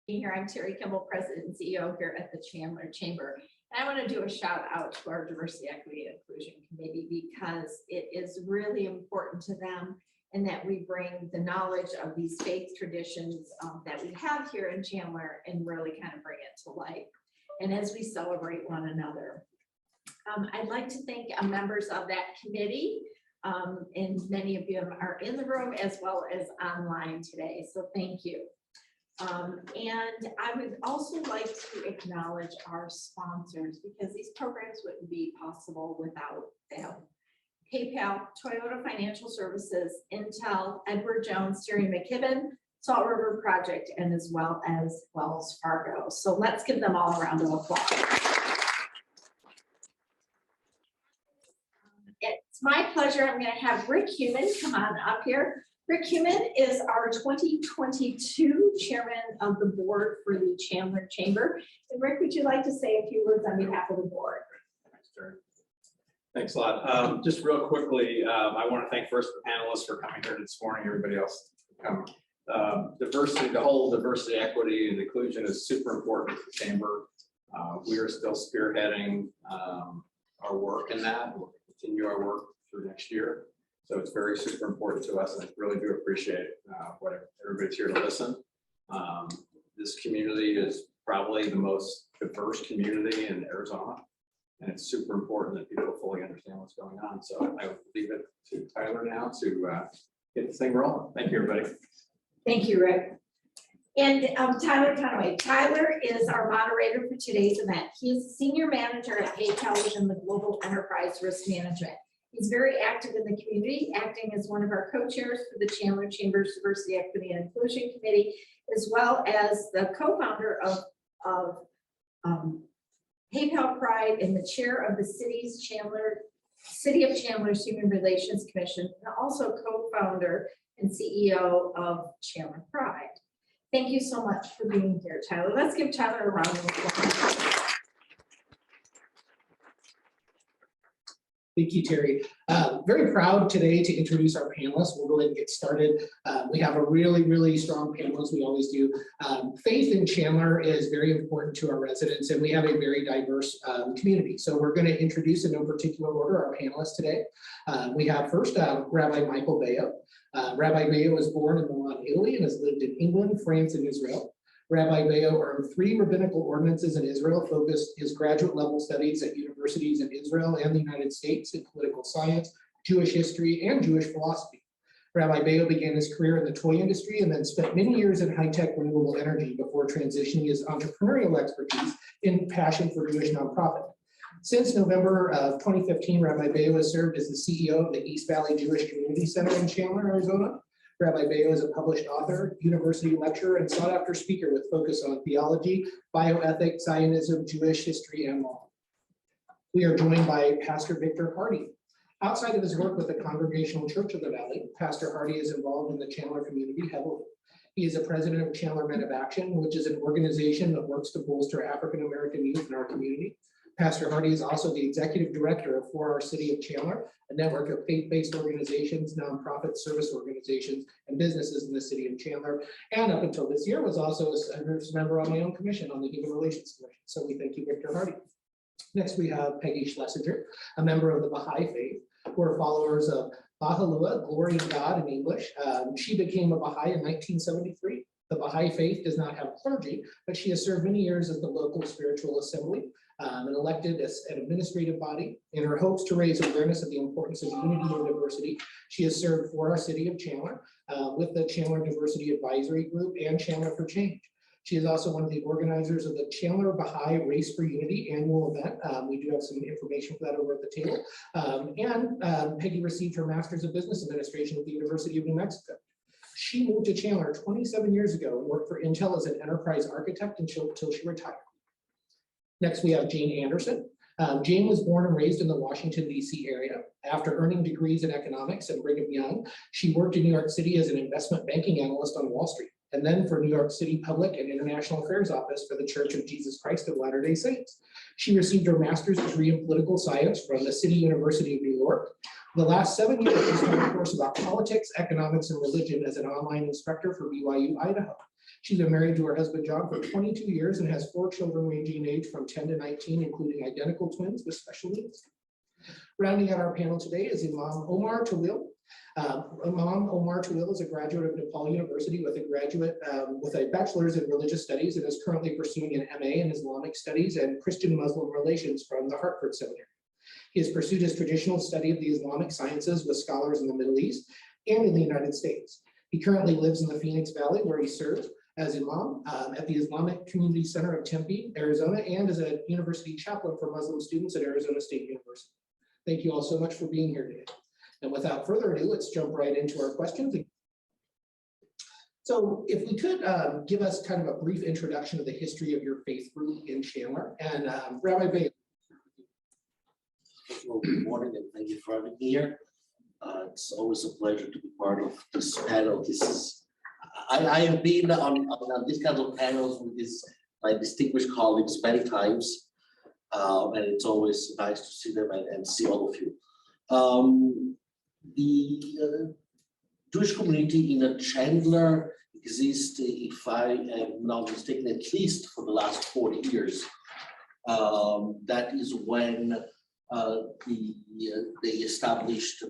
Here, I'm Terry Kimball, President and CEO here at the Chandler Chamber. And I want to do a shout out to our Diversity, Equity, and Inclusion Committee because it is really important to them and that we bring the knowledge of these faith traditions that we have here in Chandler and really kind of bring it to life. And as we celebrate one another, I'd like to thank members of that committee. And many of them are in the room as well as online today. So thank you. And I would also like to acknowledge our sponsors because these programs wouldn't be possible without them. PayPal, Toyota Financial Services, Intel, Edward Jones, Terry McKibben, Salt River Project, and as well as Wells Fargo. So let's give them all a round of applause. It's my pleasure. I'm going to have Rick Human come on up here. Rick Human is our 2022 chairman of the board for the Chandler Chamber. And Rick, would you like to say a few words on behalf of the board? Thanks, Terry. Thanks a lot. Just real quickly, I want to thank first the panelists for coming here this morning, everybody else come. Diversity, the whole diversity, equity, and inclusion is super important to the Chamber. We are still spearheading our work in that. We'll continue our work through next year. So it's very super important to us, and I really do appreciate what everybody's here to listen. This community is probably the most diverse community in Arizona, and it's super important that people fully understand what's going on. So I will leave it to Tyler now to get this thing rolling. Thank you, everybody. Thank you, Rick. And Tyler Conway. Tyler is our moderator for today's event. He is Senior Manager at PayPal within the Global Enterprise Risk Management. He's very active in the community, acting as one of our co-chairs for the Chandler Chamber's Diversity, Equity, and Inclusion Committee, as well as the co-founder of PayPal Pride and the chair of the City of Chandler's Human Relations Commission, and also co-founder and CEO of Chandler Pride. Thank you so much for being here, Tyler. Let's give Tyler a round of applause. Thank you, Terry. Very proud today to introduce our panelists. We'll go ahead and get started. We have a really strong panel, as we always do. Faith in Chandler is very important to our residents, and we have a very diverse community. So we're going to introduce in no particular order our panelists today. We have first Rabbi Michael Beyo. Rabbi Beyo was born in Milan, Italy, and has lived in England, France, and Israel. Rabbi Beyo earned 3 rabbinical ordinances in Israel, focused his graduate level studies at universities in Israel and the United States in political science, Jewish history, and Jewish philosophy. Rabbi Beyo began his career in the toy industry and then spent many years in high-tech renewable energy before transitioning his entrepreneurial expertise in passion for Jewish nonprofit. Since November of 2015, Rabbi Beyo has served as the CEO of the East Valley Jewish Community Center in Chandler, Arizona. Rabbi Beyo is a published author, university lecturer, and sought-after speaker with focus on theology, bioethics, Zionism, Jewish history, and law. We are joined by Pastor Victor Hardy. Outside of his work with the Congregational Church of the Valley, Pastor Hardy is involved in the Chandler community heavily. He is the president of Chandler Men of Action, which is an organization that works to bolster African-American youth in our community. Pastor Hardy is also the executive director For Our City of Chandler, a network of faith-based organizations, nonprofit service organizations, and businesses in the city of Chandler. And up until this year was also a member on my own commission on the Human Relations Commission. So we thank you, Victor Hardy. Next, we have Peggy Schlesinger, a member of the Baha'i faith, who are followers of Baha'u'llah, glory of God in English. She became a Baha'i in 1973. The Baha'i faith does not have clergy, but she has served many years as the local spiritual assembly and elected as an administrative body. In her hopes to raise awareness of the importance of unity and diversity, she has served for our city of Chandler with the Chandler Diversity Advisory Group and Chandler for Change. She is also one of the organizers of the Chandler Baha'i Race for Unity annual event. We do have some information for that over at the table. Peggy received her Master's of Business Administration at the University of New Mexico. She moved to Chandler 27 years ago and worked for Intel as an enterprise architect until she retired. Next, we have Jane Andersen. Jane was born and raised in the Washington, D.C. area. After earning degrees in economics at Brigham Young, she worked in New York City as an investment banking analyst on Wall Street. and then for New York City Public and International Affairs Office for the Church of Jesus Christ of Latter-day Saints. She received her master's degree in political science from the City University of New York. The last 7 years, she's taught a course about politics, economics, and religion as an online instructor for BYU, Idaho. She's been married to her husband, John, for 22 years and has 4 children ranging in age from 10 to 19, including identical twins with special needs. Rounding out our panel today is Imam Omar Tulil. Imam Omar Tulil is a graduate of DePaul University with a bachelor's in religious studies and is currently pursuing an MA in Islamic studies and Christian Muslim relations from the Hartford Seminary. He has pursued his traditional study of the Islamic sciences with scholars in the Middle East and in the United States. He currently lives in the Phoenix Valley, where he serves as Imam at the Islamic Community Center of Tempe, Arizona, and as a university chaplain for Muslim students at Arizona State University. Thank you all so much for being here today. And without further ado, let's jump right into our questions. So if we could give us kind of a brief introduction of the history of your faith group in Chandler, and Rabbi Beyo. Well, good morning and thank you for having me here. It's always a pleasure to be part of this panel. I have been on these kinds of panels with my distinguished colleagues many times, and it's always nice to see them and see all of you. The Jewish community in Chandler exists, if I am not mistaken, at least for the last 40 years. That is when they established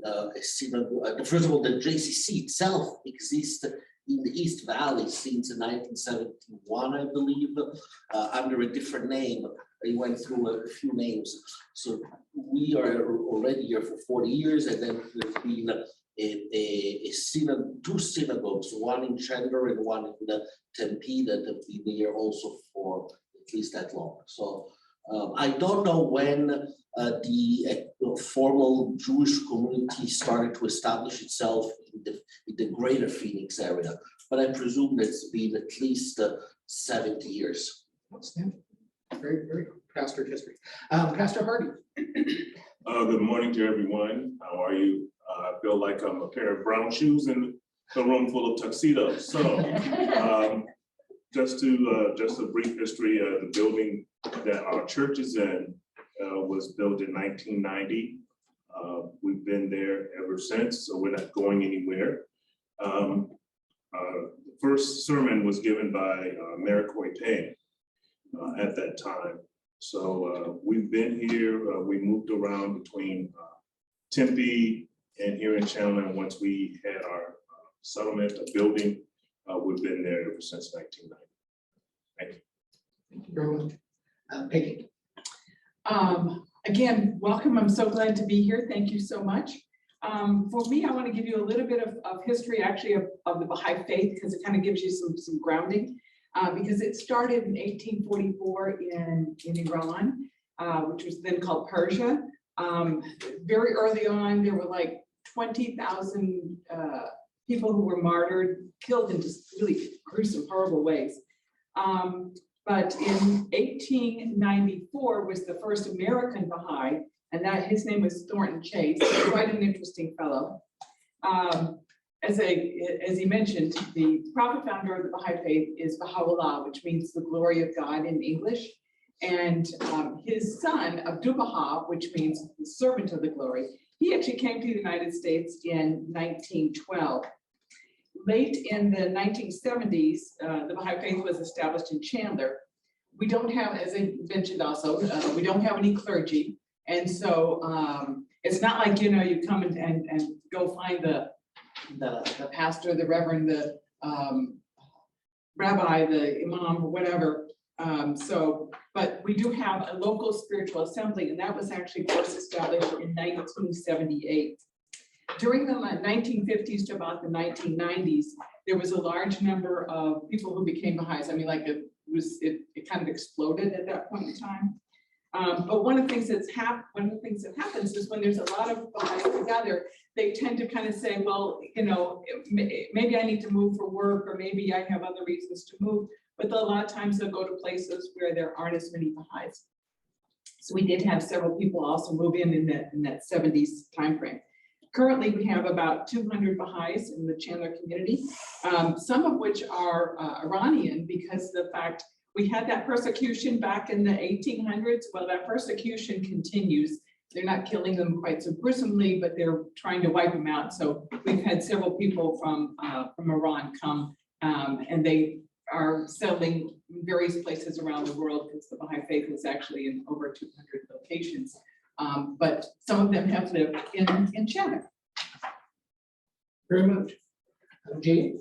a synagogue. First of all, the JCC itself exists in the East Valley since 1971, I believe, under a different name. It went through a few names. So we are already here for 40 years, and then there's been two synagogues, one in Chandler and one in Tempe, that have been here also for at least that long. So I don't know when the formal Jewish community started to establish itself in the greater Phoenix area, but I presume it's been at least 70 years. Outstanding. Very, very pastored history. Pastor Hardy. Good morning to everyone. How are you? I feel like I'm a pair of brown shoes in a room full of tuxedos. So just a brief history of the building that our church is in was built in 1990. We've been there ever since, so we're not going anywhere. The first sermon was given by Maricoy Payne at that time. So we've been here, we moved around between Tempe and here in Chandler. And once we had our settlement, a building, we've been there ever since 1990. Thank you. Thank you very much. Peggy. Again, welcome. I'm so glad to be here. Thank you so much. For me, I want to give you a little bit of history actually of the Baha'i faith, because it kind of gives you some grounding. Because it started in 1844 in Iran, which was then called Persia. Very early on, there were like 20,000 people who were martyred, killed in just really gruesome, horrible ways. But in 1894 was the first American Baha'i, and his name was Thornton Chase, quite an interesting fellow. As he mentioned, the prophet founder of the Baha'i faith is Baha'u'llah, which means the glory of God in English. And his son, Abdu'l-Baha, which means the servant of the glory, he actually came to the United States in 1912. Late in the 1970s, the Baha'i faith was established in Chandler. We don't have, as I mentioned also, we don't have any clergy. And so it's not like, you come and go find the pastor, the reverend, the rabbi, the imam, or whatever. But we do have a local spiritual assembly, and that was actually first established in 1978. During the 1950s to about the 1990s, there was a large number of people who became Baha'is. I mean, like it kind of exploded at that point in time. But one of the things that happens is when there's a lot of Baha'is together, they tend to kind of say, well, maybe I need to move for work, or maybe I have other reasons to move. But a lot of times they'll go to places where there aren't as many Baha'is. So we did have several people also move in that 70s timeframe. Currently, we have about 200 Baha'is in the Chandler community, some of which are Iranian because of the fact we had that persecution back in the 1800s. Well, that persecution continues. They're not killing them quite so gruesomely, but they're trying to wipe them out. So we've had several people from Iran come, and they are settling in various places around the world because the Baha'i faith is actually in over 200 locations. But some of them have lived in Chandler. Very much. Jane?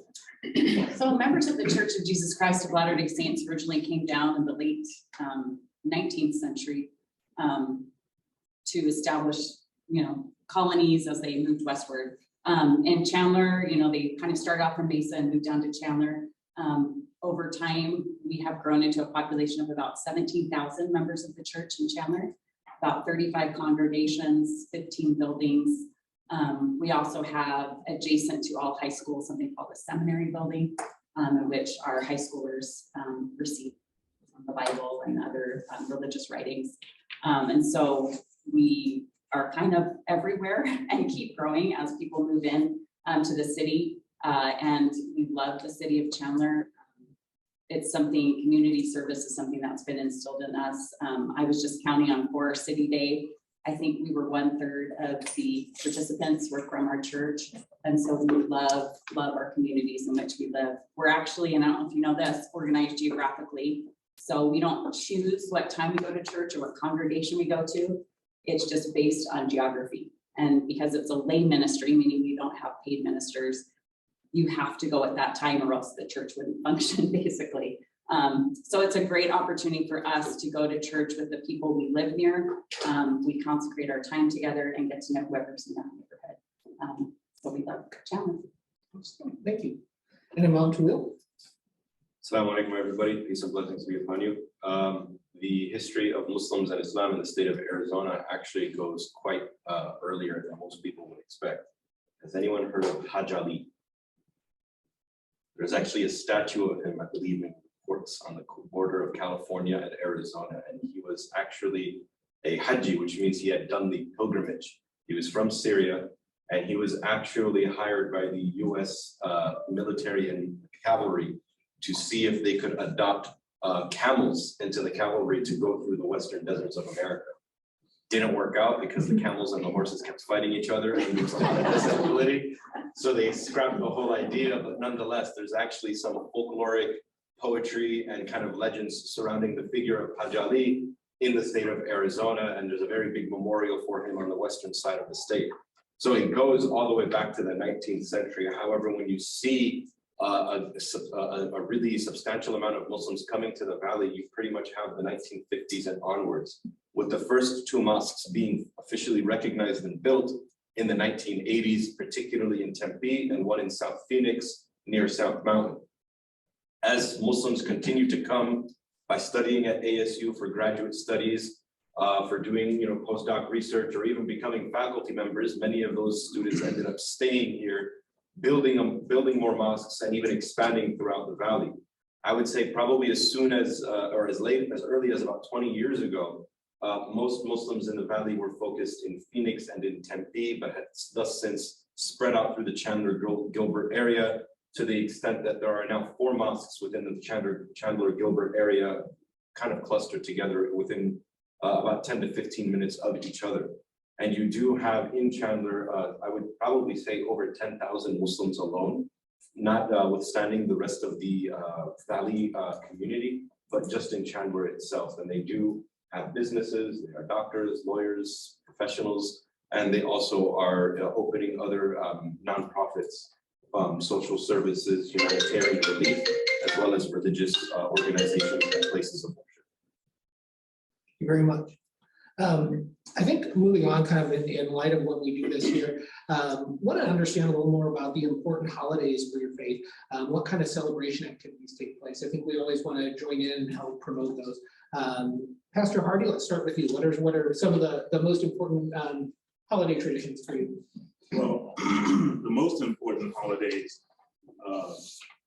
So members of the Church of Jesus Christ of Latter-day Saints originally came down in the late 19th century to establish, colonies as they moved westward. In Chandler, they kind of started off from Mesa and moved down to Chandler. Over time, we have grown into a population of about 17,000 members of the church in Chandler, about 35 congregations, 15 buildings. We also have adjacent to all high schools, something called a seminary building, in which our high schoolers receive the Bible and other religious writings. And so we are kind of everywhere and keep growing as people move in to the city. And we love the city of Chandler. It's something, community service is something that's been instilled in us. I was just counting on for City Day. I think we were 1/3 of the participants were from our church. And so we love our communities in which we live. We're actually, and I don't know if you know this, organized geographically. So we don't choose what time we go to church or what congregation we go to. It's just based on geography. And because it's a lay ministry, meaning we don't have paid ministers, you have to go at that time or else the church wouldn't function, basically. So it's a great opportunity for us to go to church with the people we live near. We consecrate our time together and get to know whoever's in that neighborhood. So we love Chandler. Thank you. And Imam Tulil? Assalamu alaikum, everybody. Peace and blessings be upon you. The history of Muslims and Islam in the state of Arizona actually goes quite earlier than most people would expect. Has anyone heard of Hajj Ali? There's actually a statue of him, I believe, in courts on the border of California and Arizona, and he was actually a Hajji, which means he had done the pilgrimage. He was from Syria, and he was actually hired by the US military and cavalry to see if they could adopt camels into the cavalry to go through the western deserts of America. Didn't work out because the camels and the horses kept fighting each other and there was a lot of disability. So they scrapped the whole idea, but nonetheless, there's actually some folkloric poetry and kind of legends surrounding the figure of Hajj Ali in the state of Arizona, and there's a very big memorial for him on the western side of the state. So it goes all the way back to the 19th century. However, when you see a really substantial amount of Muslims coming to the valley, you pretty much have the 1950s and onwards, with the first two mosques being officially recognized and built in the 1980s, particularly in Tempe, and one in South Phoenix near South Mountain. As Muslims continue to come by studying at ASU for graduate studies, for doing postdoc research, or even becoming faculty members, many of those students ended up staying here, building more mosques and even expanding throughout the valley. I would say probably as soon as, or as early as about 20 years ago, most Muslims in the valley were focused in Phoenix and in Tempe, but had thus since spread out through the Chandler-Gilbert area, to the extent that there are now 4 mosques within the Chandler-Gilbert area, kind of clustered together within about 10 to 15 minutes of each other. And you do have in Chandler, I would probably say over 10,000 Muslims alone, not withstanding the rest of the valley community, but just in Chandler itself. And they do have businesses, they are doctors, lawyers, professionals, and they also are opening other nonprofits, social services, humanitarian relief, as well as religious organizations and places of worship. Thank you very much. I think moving on kind of in light of what we do this year, want to understand a little more about the important holidays for your faith. What kind of celebration activities take place? I think we always want to join in and help promote those. Pastor Hardy, let's start with you. What are some of the most important holiday traditions for you? Well, the most important holidays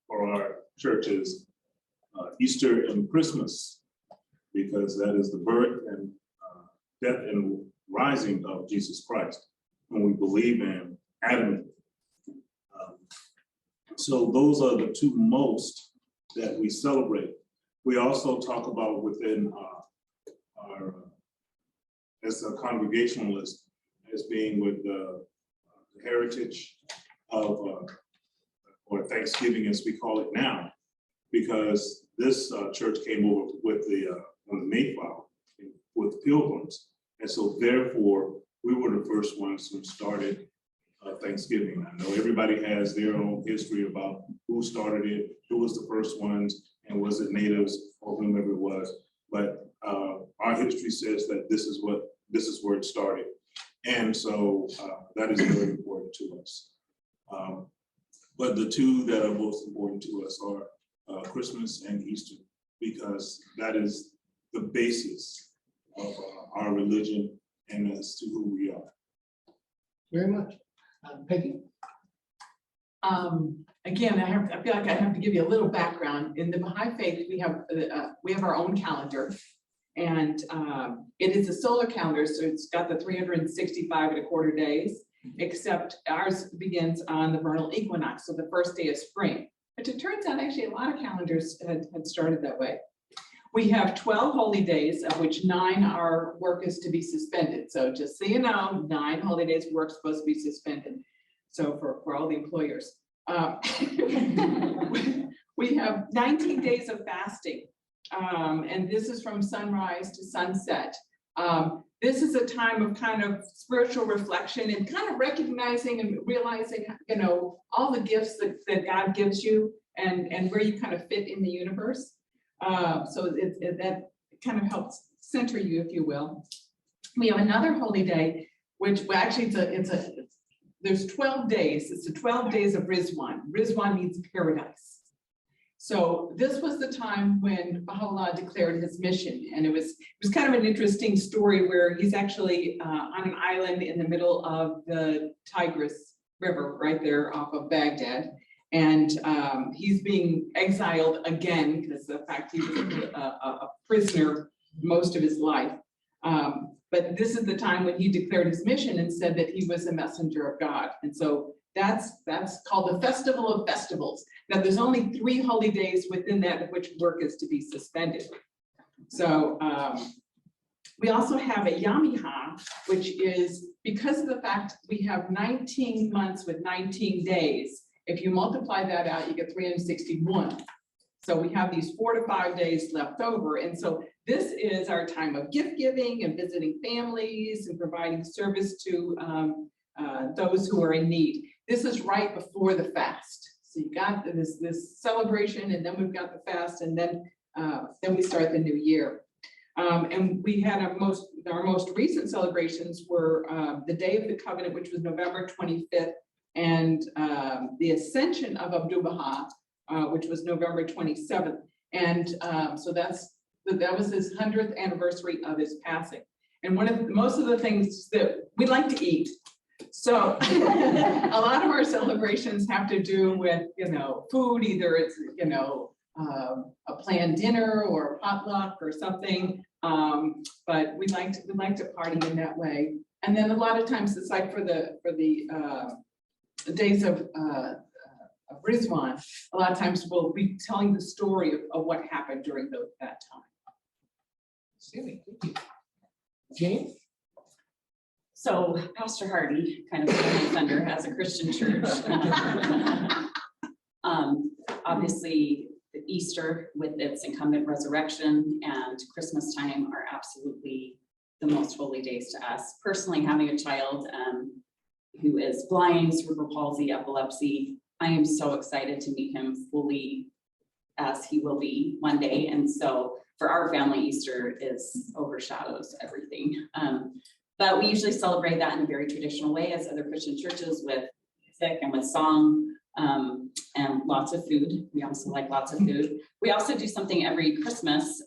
for our churches, Easter and Christmas, because that is the birth and death and rising of Jesus Christ, whom we believe in adamant. So those are the two most that we celebrate. We also talk about within our as a Congregationalist as being with the heritage of or Thanksgiving as we call it now, because this church came over with the on the Mayflower with pilgrims, and so therefore we were the first ones who started Thanksgiving. I know everybody has their own history about who started it, who was the first ones, and was it natives or whomever it was. But our history says that this is where it started, and so that is very important to us. But the two that are most important to us are Christmas and Easter, because that is the basis of our religion and as to who we are. Very much. Peggy? Again, I feel like I have to give you a little background. In the Baha'i faith, we have our own calendar, and it is a solar calendar, so it's got the 365.25 days, except ours begins on the vernal equinox, so the first day of spring. But it turns out actually a lot of calendars had started that way. We have 12 holy days, of which 9 our work is to be suspended. So just so you know, 9 holy days work supposed to be suspended. So for all the employers. We have 19 days of fasting. And this is from sunrise to sunset. This is a time of kind of spiritual reflection and kind of recognizing and realizing, you know, all the gifts that God gives you and where you kind of fit in the universe. So that kind of helps center you, if you will. We have another holy day, which actually there's 12 days. It's the 12 days of Rizwan. Rizwan means paradise. So this was the time when Baha'u'llah declared his mission, and it was kind of an interesting story where he's actually on an island in the middle of the Tigris River, right there off of Baghdad, and he's being exiled again because the fact he was a prisoner most of his life. But this is the time when he declared his mission and said that he was a messenger of God, and so that's called the Festival of Festivals. Now, there's only 3 holy days within that of which work is to be suspended. So we also have a Yamiha, which is because of the fact we have 19 months with 19 days. If you multiply that out, you get 361. So we have these 4 to 5 days left over. And so this is our time of gift giving and visiting families and providing service to those who are in need. This is right before the fast. So you got this celebration, and then we've got the fast, and then we start the new year. And we had our most recent celebrations were the Day of the Covenant, which was November 25th, and the Ascension of Abdul Baha, which was November 27th. And so that was his 100th anniversary of his passing. And most of the things that we like to eat. So a lot of our celebrations have to do with, you know, food, either it's, you know, a planned dinner or a potluck or something. But we like to party in that way. And then a lot of times it's like for the days of Rizwan, a lot of times we'll be telling the story of what happened during that time. Sammy, thank you. Jane? So Pastor Hardy kind of stole my thunder as a Christian church. Obviously, Easter with its incumbent resurrection and Christmas time are absolutely the most holy days to us. Personally, having a child who is blind, cerebral palsy, epilepsy, I am so excited to meet him fully as he will be one day. And so for our family, Easter overshadows everything. But we usually celebrate that in a very traditional way as other Christian churches, with music and with song and lots of food. We also like lots of food. We also do something every Christmas,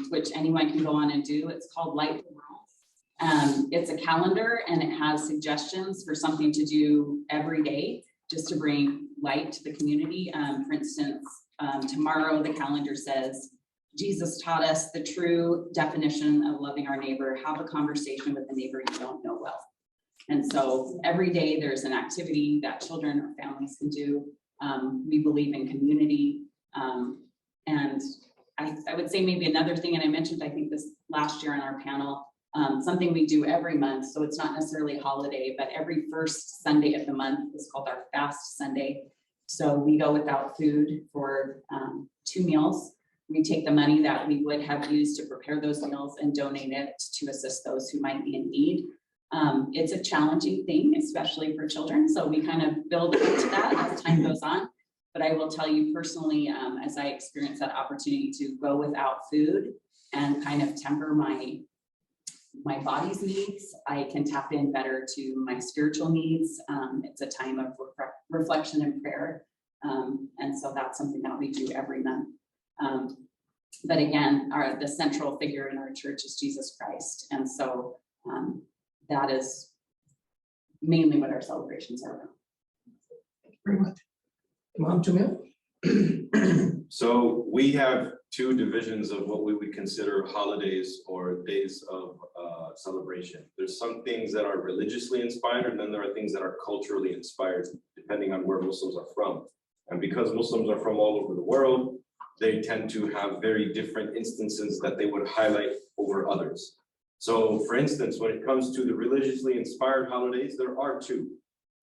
which anyone can go on and do. It's called Light the World. It's a calendar, and it has suggestions for something to do every day just to bring light to the community. For instance, tomorrow the calendar says, Jesus taught us the true definition of loving our neighbor. Have a conversation with the neighbor you don't know well. And so every day there's an activity that children or families can do. We believe in community. And I would say maybe another thing, and I mentioned, I think this last year on our panel, something we do every month. So it's not necessarily a holiday, but every first Sunday of the month is called our Fast Sunday. So we go without food for 2 meals. We take the money that we would have used to prepare those meals and donate it to assist those who might be in need. It's a challenging thing, especially for children. So we kind of build up to that as time goes on. But I will tell you personally, as I experienced that opportunity to go without food and kind of temper my body's needs, I can tap in better to my spiritual needs. It's a time of reflection and prayer. And so that's something that we do every month. But again, the central figure in our church is Jesus Christ. And so that is mainly what our celebrations are about. Thank you very much. Imam Jamil? So we have 2 divisions of what we would consider holidays or days of celebration. There's some things that are religiously inspired, and then there are things that are culturally inspired, depending on where Muslims are from. And because Muslims are from all over the world, they tend to have very different instances that they would highlight over others. So for instance, when it comes to the religiously inspired holidays, there are 2.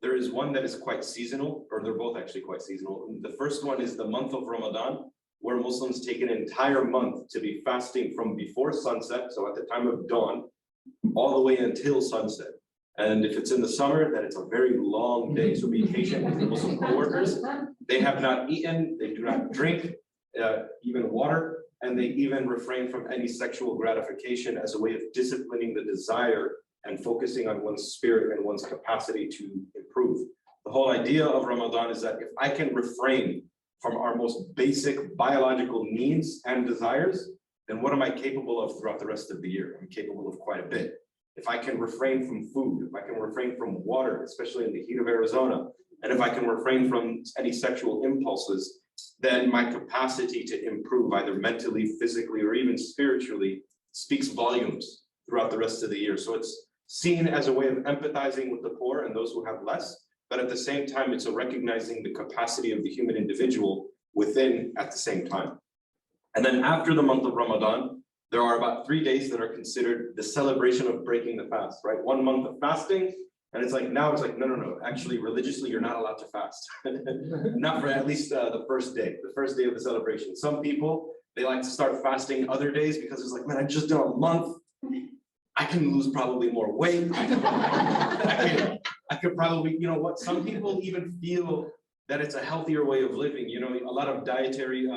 There is one that is quite seasonal, or they're both actually quite seasonal. The first one is the month of Ramadan, where Muslims take an entire month to be fasting from before sunset, so at the time of dawn, all the way until sunset. And if it's in the summer, then it's a very long day, so be patient with the Muslim co-workers. They have not eaten, they do not drink, even water, and they even refrain from any sexual gratification as a way of disciplining the desire and focusing on one's spirit and one's capacity to improve. The whole idea of Ramadan is that if I can refrain from our most basic biological needs and desires, then what am I capable of throughout the rest of the year? I'm capable of quite a bit. If I can refrain from food, if I can refrain from water, especially in the heat of Arizona, and if I can refrain from any sexual impulses, then my capacity to improve either mentally, physically, or even spiritually speaks volumes throughout the rest of the year. So it's seen as a way of empathizing with the poor and those who have less, but at the same time, it's a recognizing the capacity of the human individual within at the same time. And then after the month of Ramadan, there are about 3 days that are considered the celebration of breaking the fast, right? 1 month of fasting, and it's like, now it's like, no, actually religiously, you're not allowed to fast. Not for at least the first day of the celebration. Some people, they like to start fasting other days because it's like, man, I just done a month. I can lose probably more weight. I could probably, you know what, some people even feel that it's a healthier way of living. You know, a lot of dietary,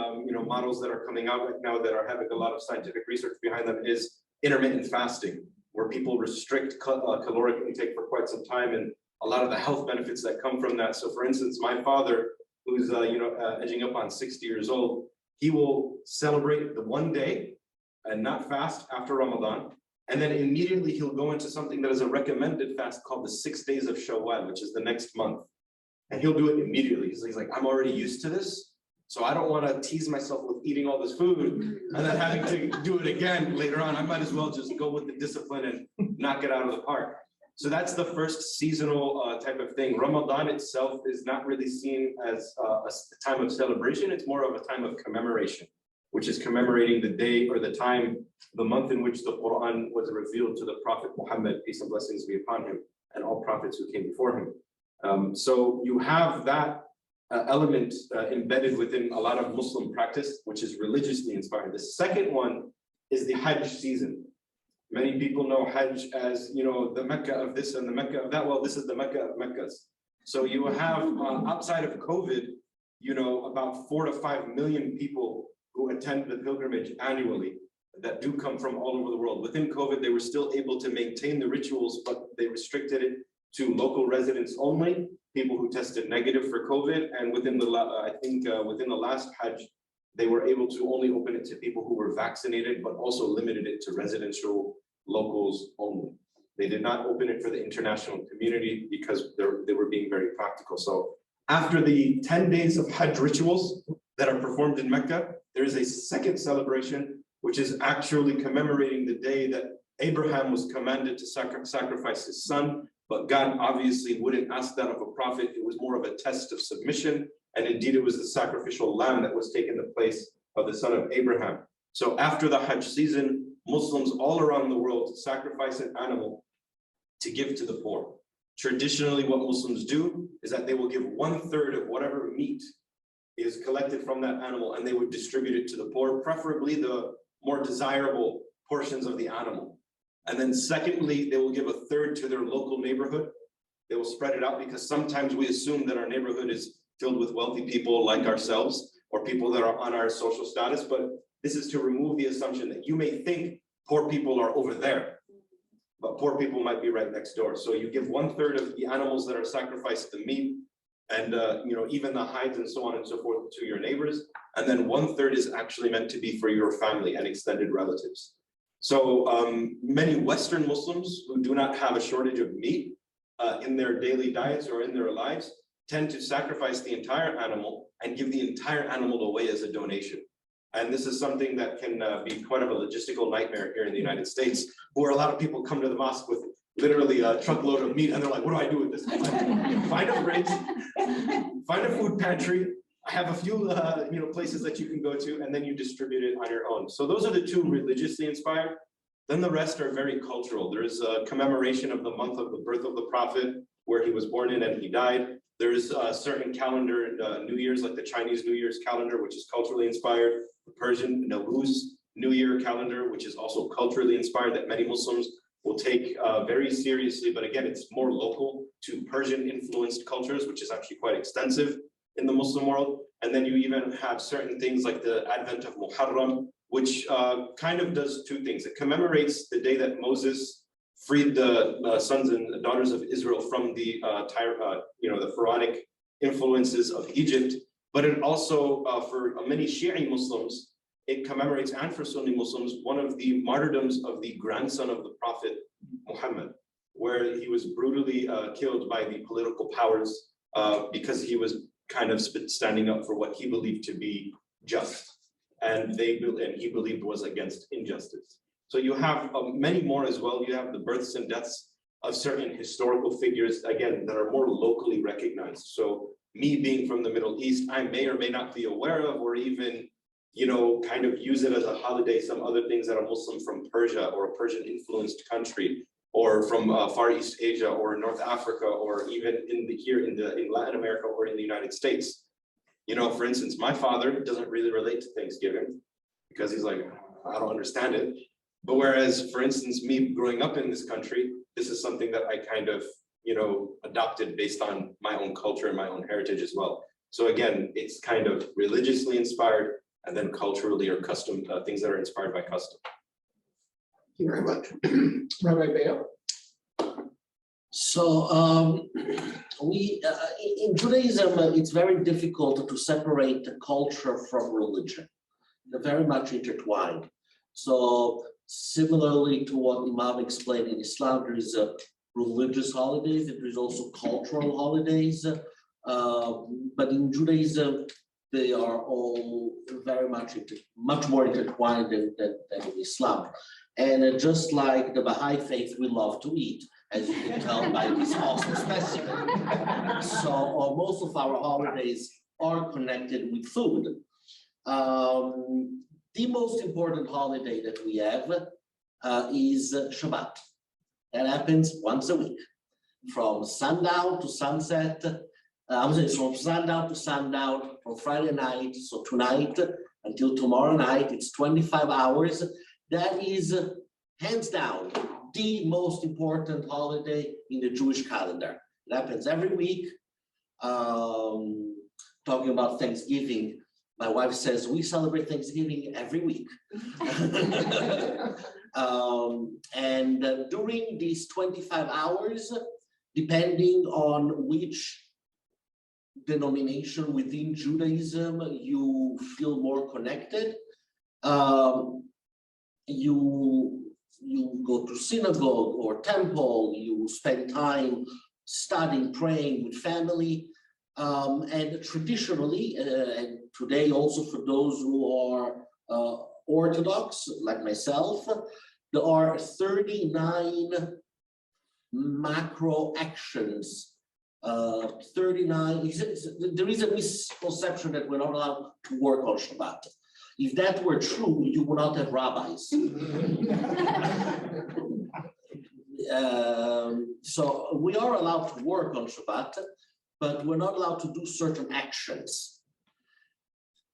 models that are coming out right now that are having a lot of scientific research behind them is intermittent fasting, where people restrict caloric intake for quite some time, and a lot of the health benefits that come from that. So for instance, my father, who's, edging up on 60 years old, he will celebrate the 1 day and not fast after Ramadan. And then immediately he'll go into something that is a recommended fast called the 6 days of Shavuot, which is the next month. And he'll do it immediately. He's like, I'm already used to this, so I don't want to tease myself with eating all this food and then having to do it again later on. I might as well just go with the discipline and knock it out of the park. So that's the first seasonal type of thing. Ramadan itself is not really seen as a time of celebration. It's more of a time of commemoration, which is commemorating the day or the time, the month in which the Quran was revealed to the Prophet Muhammad, peace and blessings be upon him, and all prophets who came before him. So you have that element embedded within a lot of Muslim practice, which is religiously inspired. The second one is the Hajj season. Many people know Hajj as, the Mecca of this and the Mecca of that. Well, this is the Mecca of Meccas. So you have, outside of COVID, about 4 to 5 million people who attend the pilgrimage annually that do come from all over the world. Within COVID, they were still able to maintain the rituals, but they restricted it to local residents only, people who tested negative for COVID. And within the, within the last Hajj, they were able to only open it to people who were vaccinated, but also limited it to residential locals only. They did not open it for the international community because they were being very practical. So after the 10 days of Hajj rituals that are performed in Mecca, there is a second celebration, which is actually commemorating the day that Abraham was commanded to sacrifice his son But God obviously wouldn't ask that of a prophet. It was more of a test of submission. And indeed, it was the sacrificial lamb that was taking the place of the son of Abraham. So after the Hajj season, Muslims all around the world sacrifice an animal to give to the poor. Traditionally, what Muslims do is that they will give 1/3 of whatever meat is collected from that animal, and they would distribute it to the poor, preferably the more desirable portions of the animal. And then secondly, they will give 1/3 to their local neighborhood. They will spread it out because sometimes we assume that our neighborhood is filled with wealthy people like ourselves or people that are on our social status, but this is to remove the assumption that you may think poor people are over there, but poor people might be right next door. So you give 1/3 of the animals that are sacrificed, the meat, and even the hides and so on and so forth, to your neighbors. And then 1/3 is actually meant to be for your family and extended relatives. So many Western Muslims who do not have a shortage of meat in their daily diets or in their lives tend to sacrifice the entire animal and give the entire animal away as a donation. And this is something that can be quite of a logistical nightmare here in the United States, where a lot of people come to the mosque with literally a truckload of meat and they're like, what do I do with this? Find a fridge, find a food pantry. I have a few places that you can go to, and then you distribute it on your own. So those are the two religiously inspired. Then the rest are very cultural. There is a commemoration of the month of the birth of the prophet, where he was born in and he died. There is a certain calendar, New Year's, like the Chinese New Year's calendar, which is culturally inspired. The Persian Nowruz New Year calendar, which is also culturally inspired, that many Muslims will take very seriously. But again, it's more local to Persian influenced cultures, which is actually quite extensive in the Muslim world. And then you even have certain things like the advent of Muharram, which kind of does two things. It commemorates the day that Moses freed the sons and daughters of Israel from the the pharaonic influences of Egypt. But it also, for many Shi'i Muslims, it commemorates, and for Sunni Muslims, one of the martyrdoms of the grandson of the Prophet Muhammad, where he was brutally killed by the political powers because he was kind of standing up for what he believed to be just, and he believed was against injustice. So you have many more as well. You have the births and deaths of certain historical figures, again, that are more locally recognized. So me being from the Middle East, I may or may not be aware of, or even, kind of use it as a holiday, some other things that a Muslim from Persia or a Persian influenced country, or from Far East Asia or North Africa, or even in Latin America or in the United States. For instance, my father doesn't really relate to Thanksgiving because he's like, I don't understand it. But whereas, for instance, me growing up in this country, this is something that I kind of, adopted based on my own culture and my own heritage as well. So again, it's kind of religiously inspired, and then culturally or custom things that are inspired by custom. Thank you very much. Rabbi Beyo. So in Judaism, it's very difficult to separate the culture from religion. They're very much intertwined. So similarly to what Imam explained in Islam, there is a religious holidays, and there's also cultural holidays. But in Judaism, they are all very much more intertwined than in Islam. And just like the Baha'i faith, we love to eat, as you can tell by this awesome specimen. So most of our holidays are connected with food. The most important holiday that we have is Shabbat. That happens once a week, from sundown to sunset. From sundown to sundown, from Friday night, so tonight until tomorrow night, it's 25 hours. That is, hands down, the most important holiday in the Jewish calendar. It happens every week. Talking about Thanksgiving, my wife says we celebrate Thanksgiving every week. And during these 25 hours, depending on which denomination within Judaism you feel more connected, you go to synagogue or temple, you spend time studying, praying with family, and traditionally, and today also for those who are Orthodox, like myself, there are 39 macro actions. 39, there is a misconception that we're not allowed to work on Shabbat. If that were true, you would not have rabbis. So we are allowed to work on Shabbat, but we're not allowed to do certain actions.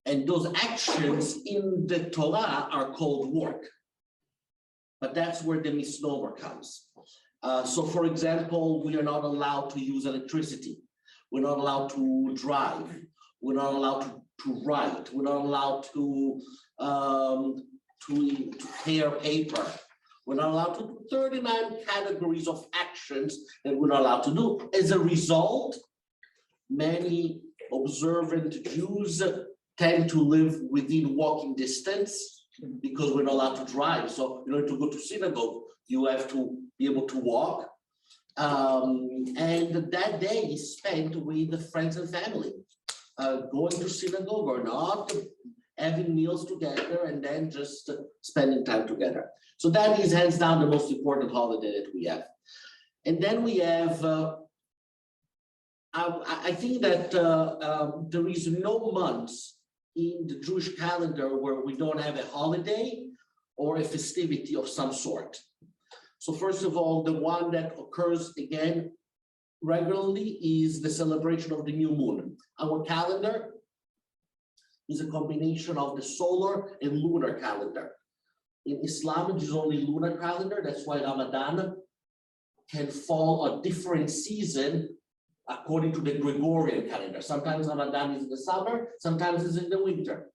And those actions in the Torah are called work. But that's where the misnomer comes. So for example, we are not allowed to use electricity. We're not allowed to drive. We're not allowed to write. We're not allowed to tear paper. We're not allowed to do 39 categories of actions that we're not allowed to do. As a result, many observant Jews tend to live within walking distance because we're not allowed to drive. So in order to go to synagogue, you have to be able to walk. And that day is spent with friends and family, going to synagogue or not, having meals together, and then just spending time together. So that is hands down the most important holiday that we have. And then we have, I think that there is no month in the Jewish calendar where we don't have a holiday or a festivity of some sort. So first of all, the one that occurs again regularly is the celebration of the new moon. Our calendar is a combination of the solar and lunar calendar. In Islam, it is only lunar calendar. That's why Ramadan can fall a different season according to the Gregorian calendar. Sometimes Ramadan is in the summer, sometimes it's in the winter.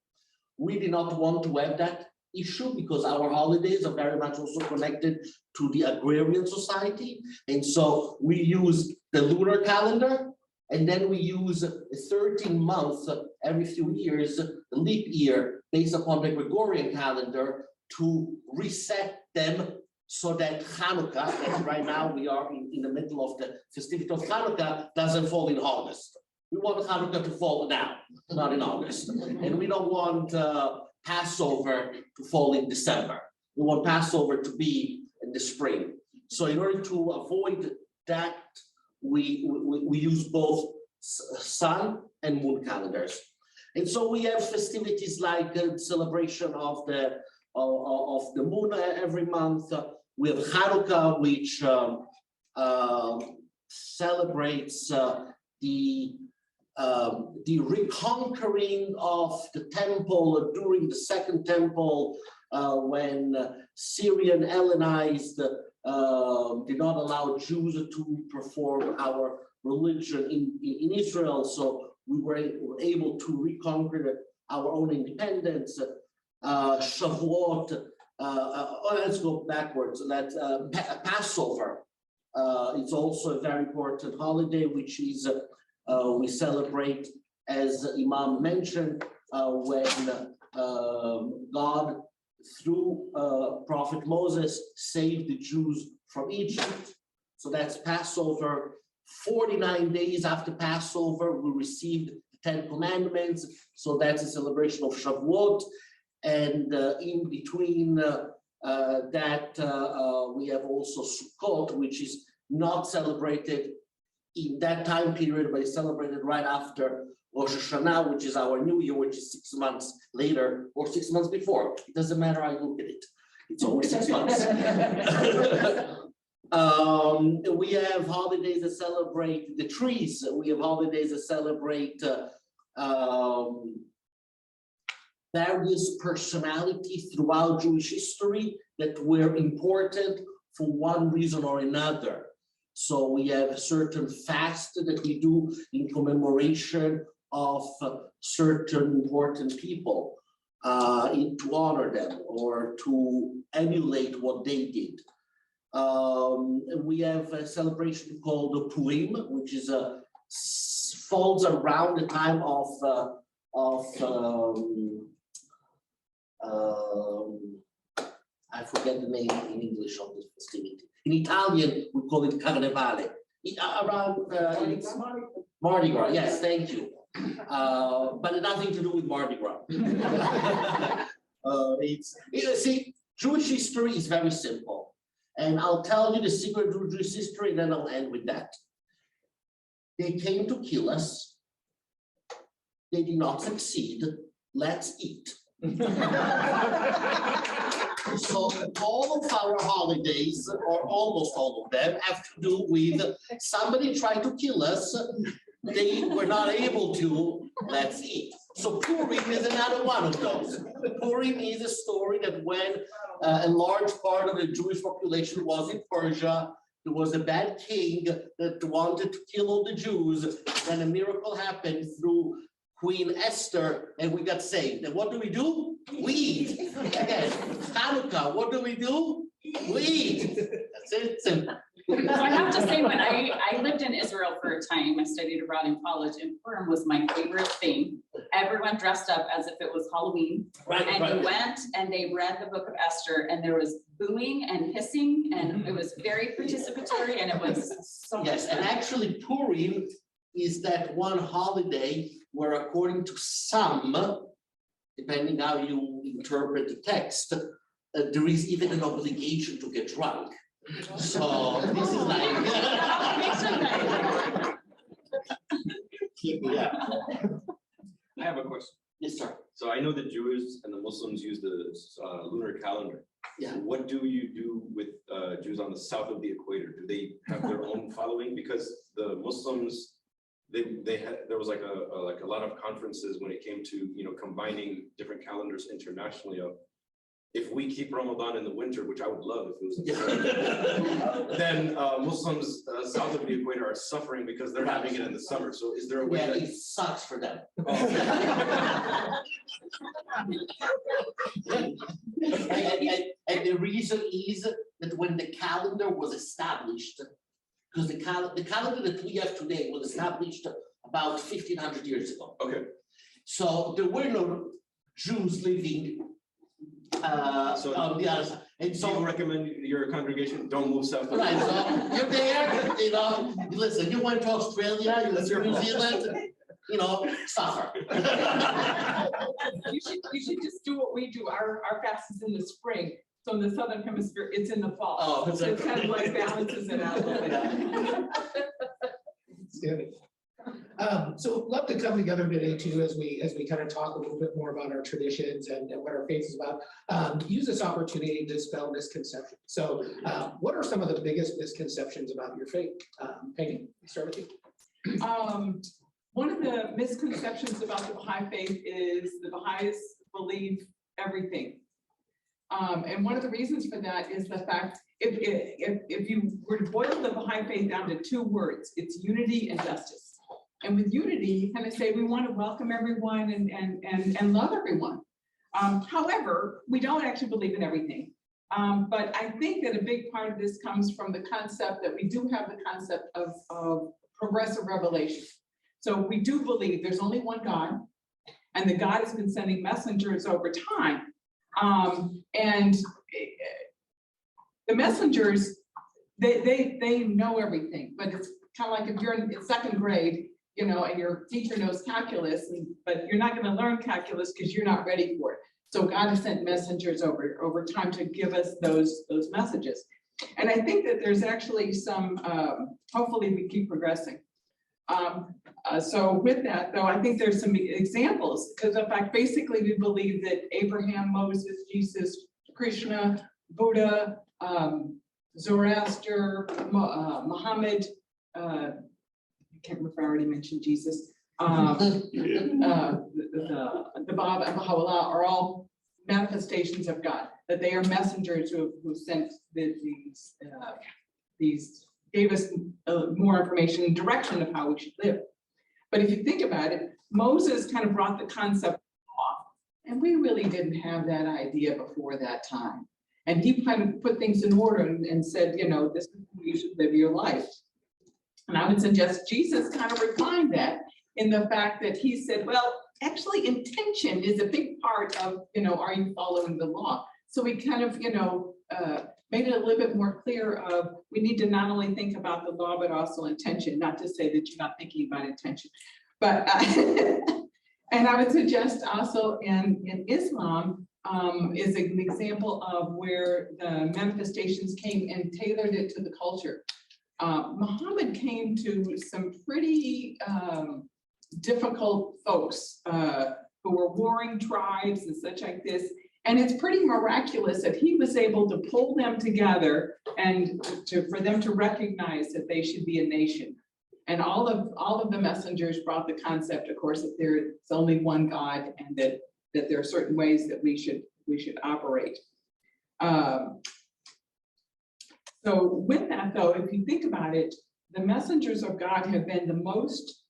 We did not want to have that issue because our holidays are very much also connected to the agrarian society. And so we use the lunar calendar, and then we use a 13 month every few years, the leap year, based upon the Gregorian calendar to reset them so that Hanukkah, and right now we are in the middle of the festivity of Hanukkah, doesn't fall in August. We want Hanukkah to fall now, not in August. And we don't want Passover to fall in December. We want Passover to be in the spring. So in order to avoid that, we use both sun and moon calendars. And so we have festivities like celebration of the moon every month. We have Hanukkah, which celebrates the reconquering of the temple during the Second Temple, when Syrian Hellenized did not allow Jews to perform our religion in Israel. So we were able to reconquer our own independence. Shavuot, let's go backwards. Passover. It's also a very important holiday, which is we celebrate, as Imam mentioned, when God, through Prophet Moses, saved the Jews from Egypt. So that's Passover. 49 days after Passover, we received the 10 Commandments. So that's a celebration of Shavuot. And in between that, we have also Sukkot, which is not celebrated in that time period, but it's celebrated right after Rosh Hashanah, which is our new year, which is 6 months later or 6 months before. It doesn't matter how you look at it. It's always 6 months. We have holidays that celebrate the trees. We have holidays that celebrate various personalities throughout Jewish history that were important for one reason or another. So we have a certain fast that we do in commemoration of certain important people, to honor them or to emulate what they did. We have a celebration called Purim, which is falls around the time of I forget the name in English of this festivity. In Italian, we call it Carnevale. Around it's Mardi Gras. Yes, thank you. But nothing to do with Mardi Gras. See, Jewish history is very simple. And I'll tell you the secret Jewish history, and then I'll end with that. They came to kill us. They did not succeed. Let's eat. So all of our holidays, or almost all of them, have to do with somebody tried to kill us. They were not able to. Let's eat. So Purim is another one of those. Purim is a story that when a large part of the Jewish population was in Persia, there was a bad king that wanted to kill all the Jews. Then a miracle happened through Queen Esther, and we got saved. And what do? We eat. Again, Hanukkah, what do? We eat. That's it, simple. So I have to say, when I lived in Israel for a time, I studied abroad in college, and Purim was my favorite thing. Everyone dressed up as if it was Halloween. And you went and they read the book of Esther, and there was booing and hissing, and it was very participatory, and it was so Yes, much and fun. actually Purim is that one holiday where, according to some, depending how you interpret the text, there is even an obligation to get drunk. So this is like. Keep me up. I have a question. Yes, sir. So I know the Jews and the Muslims use the lunar calendar. Yeah. What do you do with Jews on the south of the equator? Do they have their own following? Because the Muslims, they had, there was like a lot of conferences when it came to, you know, combining different calendars internationally of, if we keep Ramadan in the winter, which I would love if it was in the summer, then Muslims south of the equator are suffering because they're having it in the summer. So is there a way Yeah, that it sucks for them. And the reason is that when the calendar was established, because the calendar that we have today was established about 1,500 years ago. Okay. So there were no Jews living on the other side. And So you so, recommend your congregation don't move south? right, so you're there, you know, listen, you went to Australia, you went to New Zealand, you know, suffer. You should just do what we do. Our fast is in the spring. So in the Southern Hemisphere, it's in the fall. Oh, So it kind of like balances it out a little bit. It's good. So love to come together today too, as we kind of talk a little bit more about our traditions and what our faith is about. Use this opportunity to dispel misconceptions. So what are some of the biggest misconceptions about your faith? Peggy, start with you. One of the misconceptions about the Baha'i faith is the Baha'is believe everything. And one of the reasons for that is the fact, if you were to boil the Baha'i faith down to two words, it's unity and justice. And with unity, you kind of say we want to welcome everyone and love everyone. However, we don't actually believe in everything. But I think that a big part of this comes from the concept that we do have the concept of progressive revelation. So we do believe there's only one God, and the God has been sending messengers over time. And the messengers, they know everything, but it's kind of like if you're in second grade, you know, and your teacher knows calculus, but you're not going to learn calculus because you're not ready for it. So God has sent messengers over time to give us those messages. And I think that there's actually some, hopefully we keep progressing. So with that, though, I think there's some examples, because in fact, basically we believe that Abraham, Moses, Jesus, Krishna, Buddha, Zoroaster, Muhammad, I can't remember if I already mentioned Jesus, the Baba and Baha'u'llah are all manifestations of God, that they are messengers who sent these gave us more information and direction of how we should live. But if you think about it, Moses kind of brought the concept of law, and we really didn't have that idea before that time. And he kind of put things in order and said, you know, this is how you should live your life. And I would suggest Jesus kind of refined that in the fact that he said, well, actually intention is a big part of, you know, are you following the law? So we kind of, you know, made it a little bit more clear of, we need to not only think about the law, but also intention, not to say that you're not thinking about intention. But, and I would suggest also in Islam, is an example of where the manifestations came and tailored it to the culture. Muhammad came to some pretty difficult folks who were warring tribes and such like this. And it's pretty miraculous that he was able to pull them together and for them to recognize that they should be a nation. And all of the messengers brought the concept, of course, that there's only one God and that there are certain ways that we should operate. So with that though, if you think about it, the messengers of God have been the most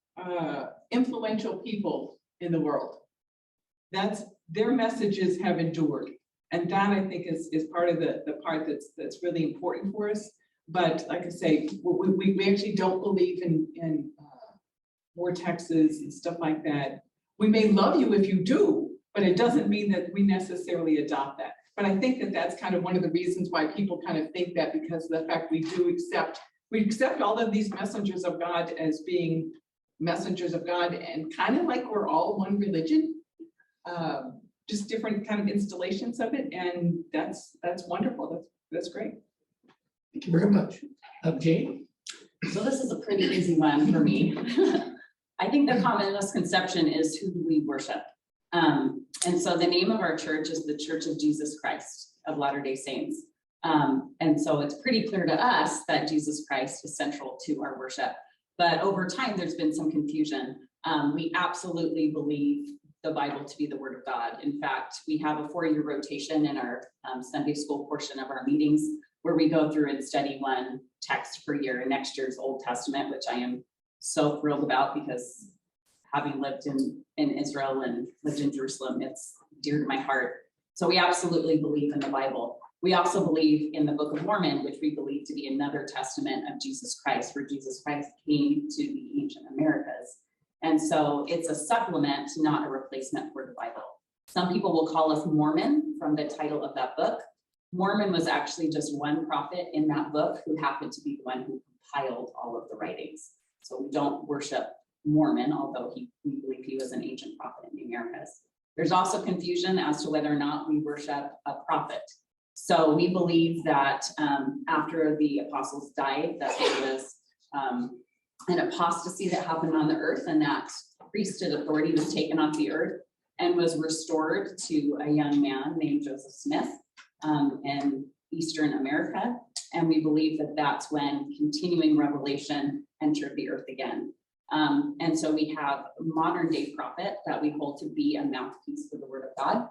influential people in the world. Their messages have endured. And that I think is part of the part that's really important for us. But like I say, we actually don't believe in vortexes and stuff like that. We may love you if you do, but it doesn't mean that we necessarily adopt that. But I think that that's kind of one of the reasons why people kind of think that, because of the fact we accept all of these messengers of God as being messengers of God, and kind of like we're all one religion. Just different kind of installations of it, and that's wonderful. That's great. Thank you very much. Jane? So this is a pretty easy one for me. I think the common misconception is who we worship. And so the name of our church is the Church of Jesus Christ of Latter-day Saints. And so it's pretty clear to us that Jesus Christ is central to our worship. But over time, there's been some confusion. We absolutely believe the Bible to be the Word of God. In fact, we have a 4-year rotation in our Sunday school portion of our meetings where we go through and study one text per year, and next year's Old Testament, which I am so thrilled about because having lived in Israel and lived in Jerusalem, it's dear to my heart. So we absolutely believe in the Bible. We also believe in the Book of Mormon, which we believe to be another testament of Jesus Christ, where Jesus Christ came to the ancient Americas. And so it's a supplement, not a replacement for the Bible. Some people will call us Mormon from the title of that book. Mormon was actually just one prophet in that book who happened to be the one who compiled all of the writings. So we don't worship Mormon, although we believe he was an ancient prophet in the Americas. There's also confusion as to whether or not we worship a prophet. So we believe that after the apostles died, that there was an apostasy that happened on the earth, and that priesthood authority was taken off the earth and was restored to a young man named Joseph Smith in Eastern America. And we believe that that's when continuing revelation entered the earth again. And so we have a modern day prophet that we hold to be a mouthpiece for the Word of God.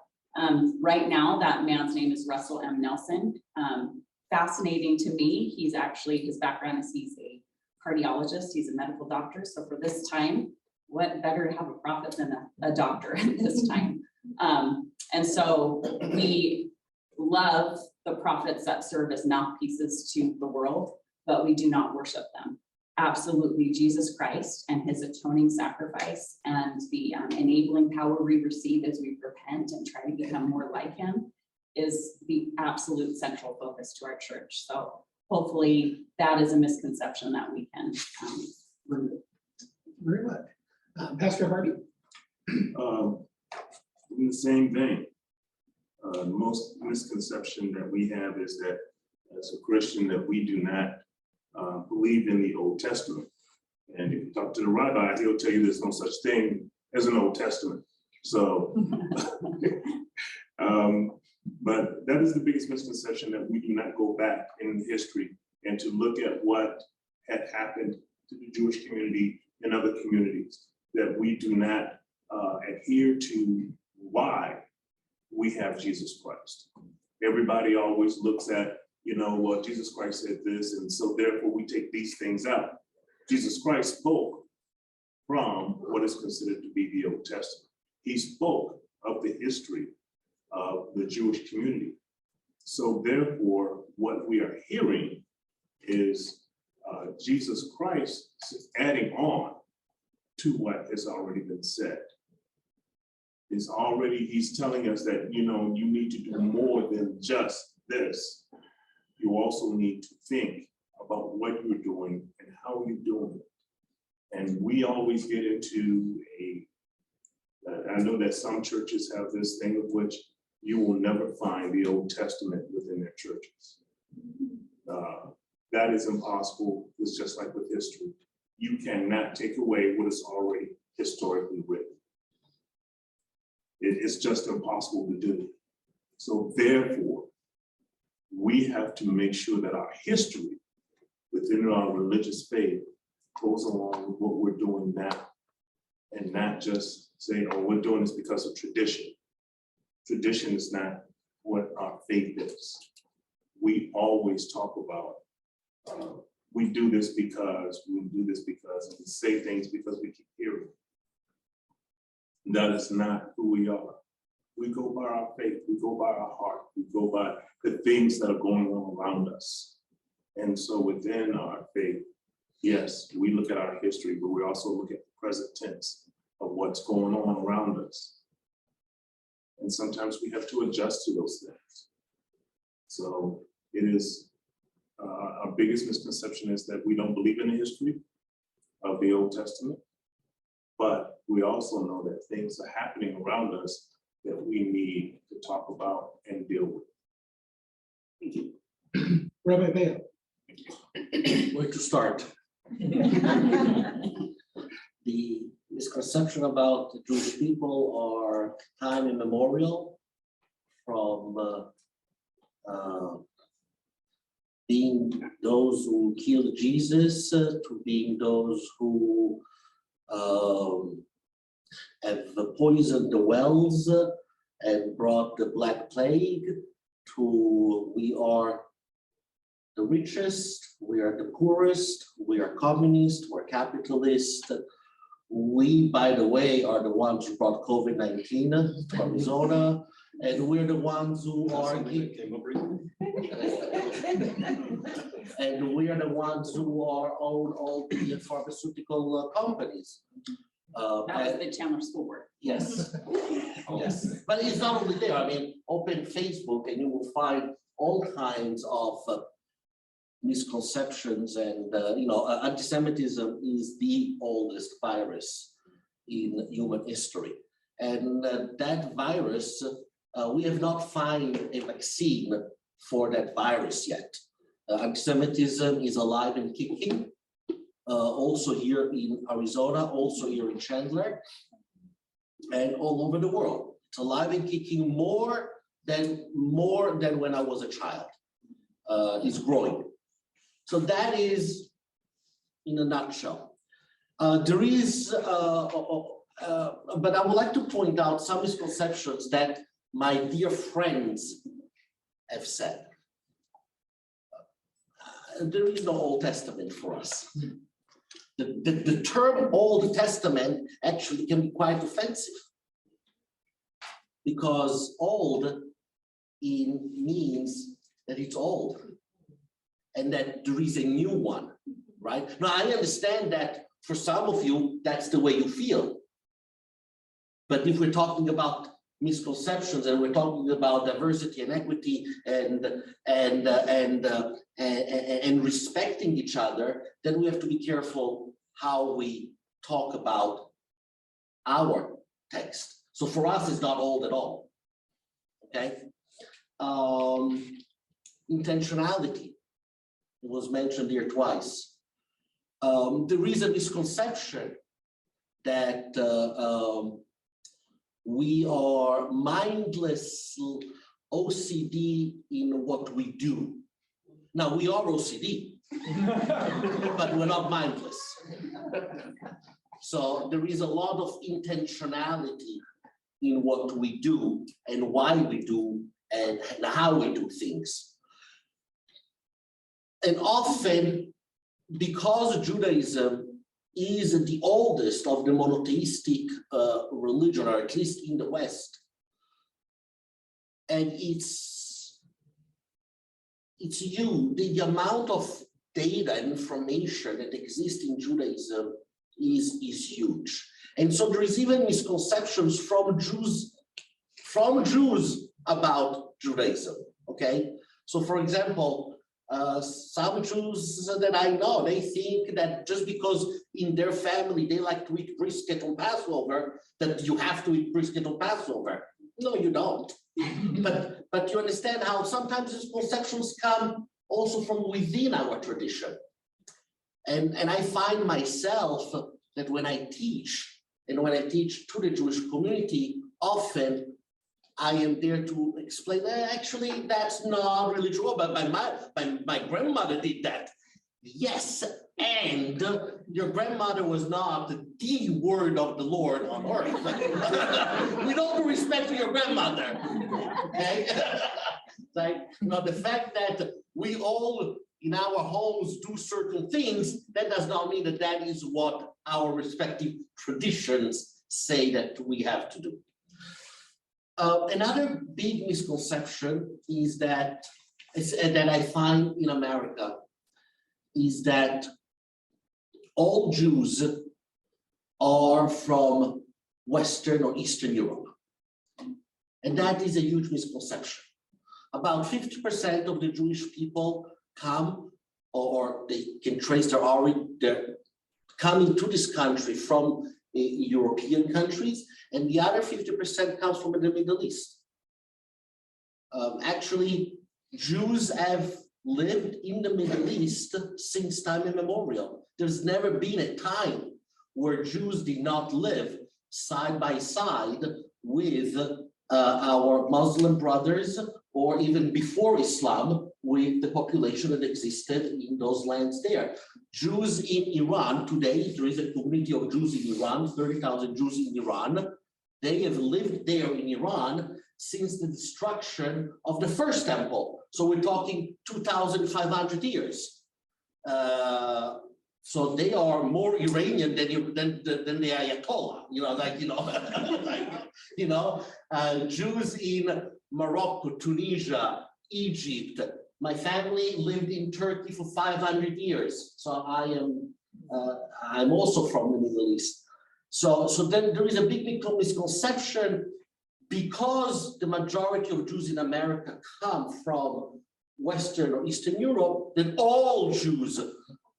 Right now, that man's name is Russell M. Nelson. Fascinating to me, his background is he's a cardiologist, he's a medical doctor. So for this time, what better to have a prophet than a doctor at this time? And so we love the prophets that serve as mouthpieces to the world, but we do not worship them. Absolutely, Jesus Christ and his atoning sacrifice and the enabling power we receive as we repent and try to become more like him is the absolute central focus to our church. So hopefully that is a misconception that we can remove. Very much. Pastor Hardy? In the same vein, most misconception that we have is that as a Christian that we do not believe in the Old Testament. And if you talk to the rabbi, he'll tell you there's no such thing as an Old Testament. So, but that is the biggest misconception, that we do not go back in history and to look at what had happened to the Jewish community and other communities, that we do not adhere to why we have Jesus Christ. Everybody always looks at, well, Jesus Christ said this, and so therefore we take these things out. Jesus Christ spoke from what is considered to be the Old Testament. He spoke of the history of the Jewish community. So therefore, what we are hearing is Jesus Christ adding on to what has already been said. He's telling us that, you need to do more than just this. You also need to think about what you're doing and how you're doing it. And we always get into I know that some churches have this thing of which, you will never find the Old Testament within their churches. That is impossible. It's just like with history. You cannot take away what is already historically written. It's just impossible to do. So therefore, we have to make sure that our history within our religious faith goes along with what we're doing now, and not just say, oh, we're doing this because of tradition. Tradition is not what our faith is. We always talk about, we do this because, and we say things because we keep hearing. That is not who we are. We go by our faith, we go by our heart, we go by the things that are going on around us. And so within our faith, yes, we look at our history, but we also look at the present tense of what's going on around us. And sometimes we have to adjust to those things. So it is, our biggest misconception is that we don't believe in the history of the Old Testament, but we also know that things are happening around us that we need to talk about and deal with. Thank you. Rabbi Beyo. Where to start? The misconception about the Jewish people are time immemorial, from being those who killed Jesus to being those who have poisoned the wells and brought the Black Plague, to we are the richest, we are the poorest, we are communist, we're capitalist. We, by the way, are the ones who brought COVID-19 to Arizona, and we're the ones who are and we are the ones who are own all the pharmaceutical companies. That was the Chandler School Board. Yes, yes, but it's not only there. I mean, open Facebook and you will find all kinds of misconceptions, and anti-Semitism is the oldest virus in human history, and that virus, we have not found a vaccine for that virus yet. Anti-Semitism is alive and kicking, also here in Arizona, also here in Chandler, and all over the world. It's alive and kicking more than when I was a child. It's growing. So that is in a nutshell. There is, but I would like to point out some misconceptions that my dear friends have said. There is no Old Testament for us. The term Old Testament actually can be quite offensive, because old means that it's old and that there is a new one, right? Now, I understand that for some of you, that's the way you feel. But if we're talking about misconceptions and we're talking about diversity and equity and respecting each other, then we have to be careful how we talk about our text. So for us, it's not old at all, okay? Intentionality was mentioned here twice. There is a misconception that we are mindless OCD in what we do. Now, we are OCD, but we're not mindless. So there is a lot of intentionality in what we do and why we do and how we do things. And often, because Judaism is the oldest of the monotheistic religion, or at least in the West, and it's the amount of data and information that exists in Judaism is huge. And so there is even misconceptions from Jews about Judaism, okay? So for example, some Jews that I know, they think that just because in their family they like to eat brisket on Passover, that you have to eat brisket on Passover. No, you don't. But you understand how sometimes these conceptions come also from within our tradition. And I find myself that when I teach, and when I teach to the Jewish community, often I am there to explain, actually, that's not really true, but my grandmother did that. Yes, and your grandmother was not the word of the Lord on earth. With all due respect to your grandmother, okay? Like, you know, the fact that we all in our homes do certain things, that does not mean that that is what our respective traditions say that we have to do. Another big misconception is that I find in America is that all Jews are from Western or Eastern Europe. And that is a huge misconception. About 50% of the Jewish people come, or they can trace their origin, they're coming to this country from European countries, and the other 50% comes from the Middle East. Actually, Jews have lived in the Middle East since time immemorial. There's never been a time where Jews did not live side by side with our Muslim brothers, or even before Islam, with the population that existed in those lands there. Jews in Iran, today there is a community of Jews in Iran, 30,000 Jews in Iran. They have lived there in Iran since the destruction of the first temple. So we're talking 2,500 years. So they are more Iranian than the Ayatollah, you know, like, you know, like, you know, Jews in Morocco, Tunisia, Egypt. My family lived in Turkey for 500 years. So I'm also from the Middle East. So then there is a big misconception, because the majority of Jews in America come from Western or Eastern Europe, that all Jews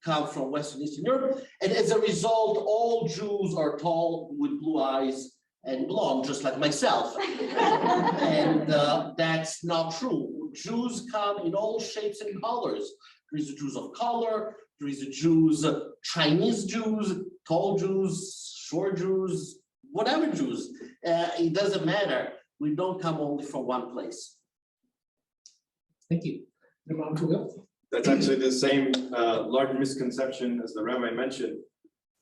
come from Western Eastern Europe. And as a result, all Jews are tall with blue eyes and blonde, just like myself. And that's not true. Jews come in all shapes and colors. There is a Jews of color, there is a Jews, Chinese Jews, tall Jews, short Jews, whatever Jews. It doesn't matter. We don't come only from one place. Thank you. Imam Tulil? That's actually the same large misconception as the Rabbi mentioned.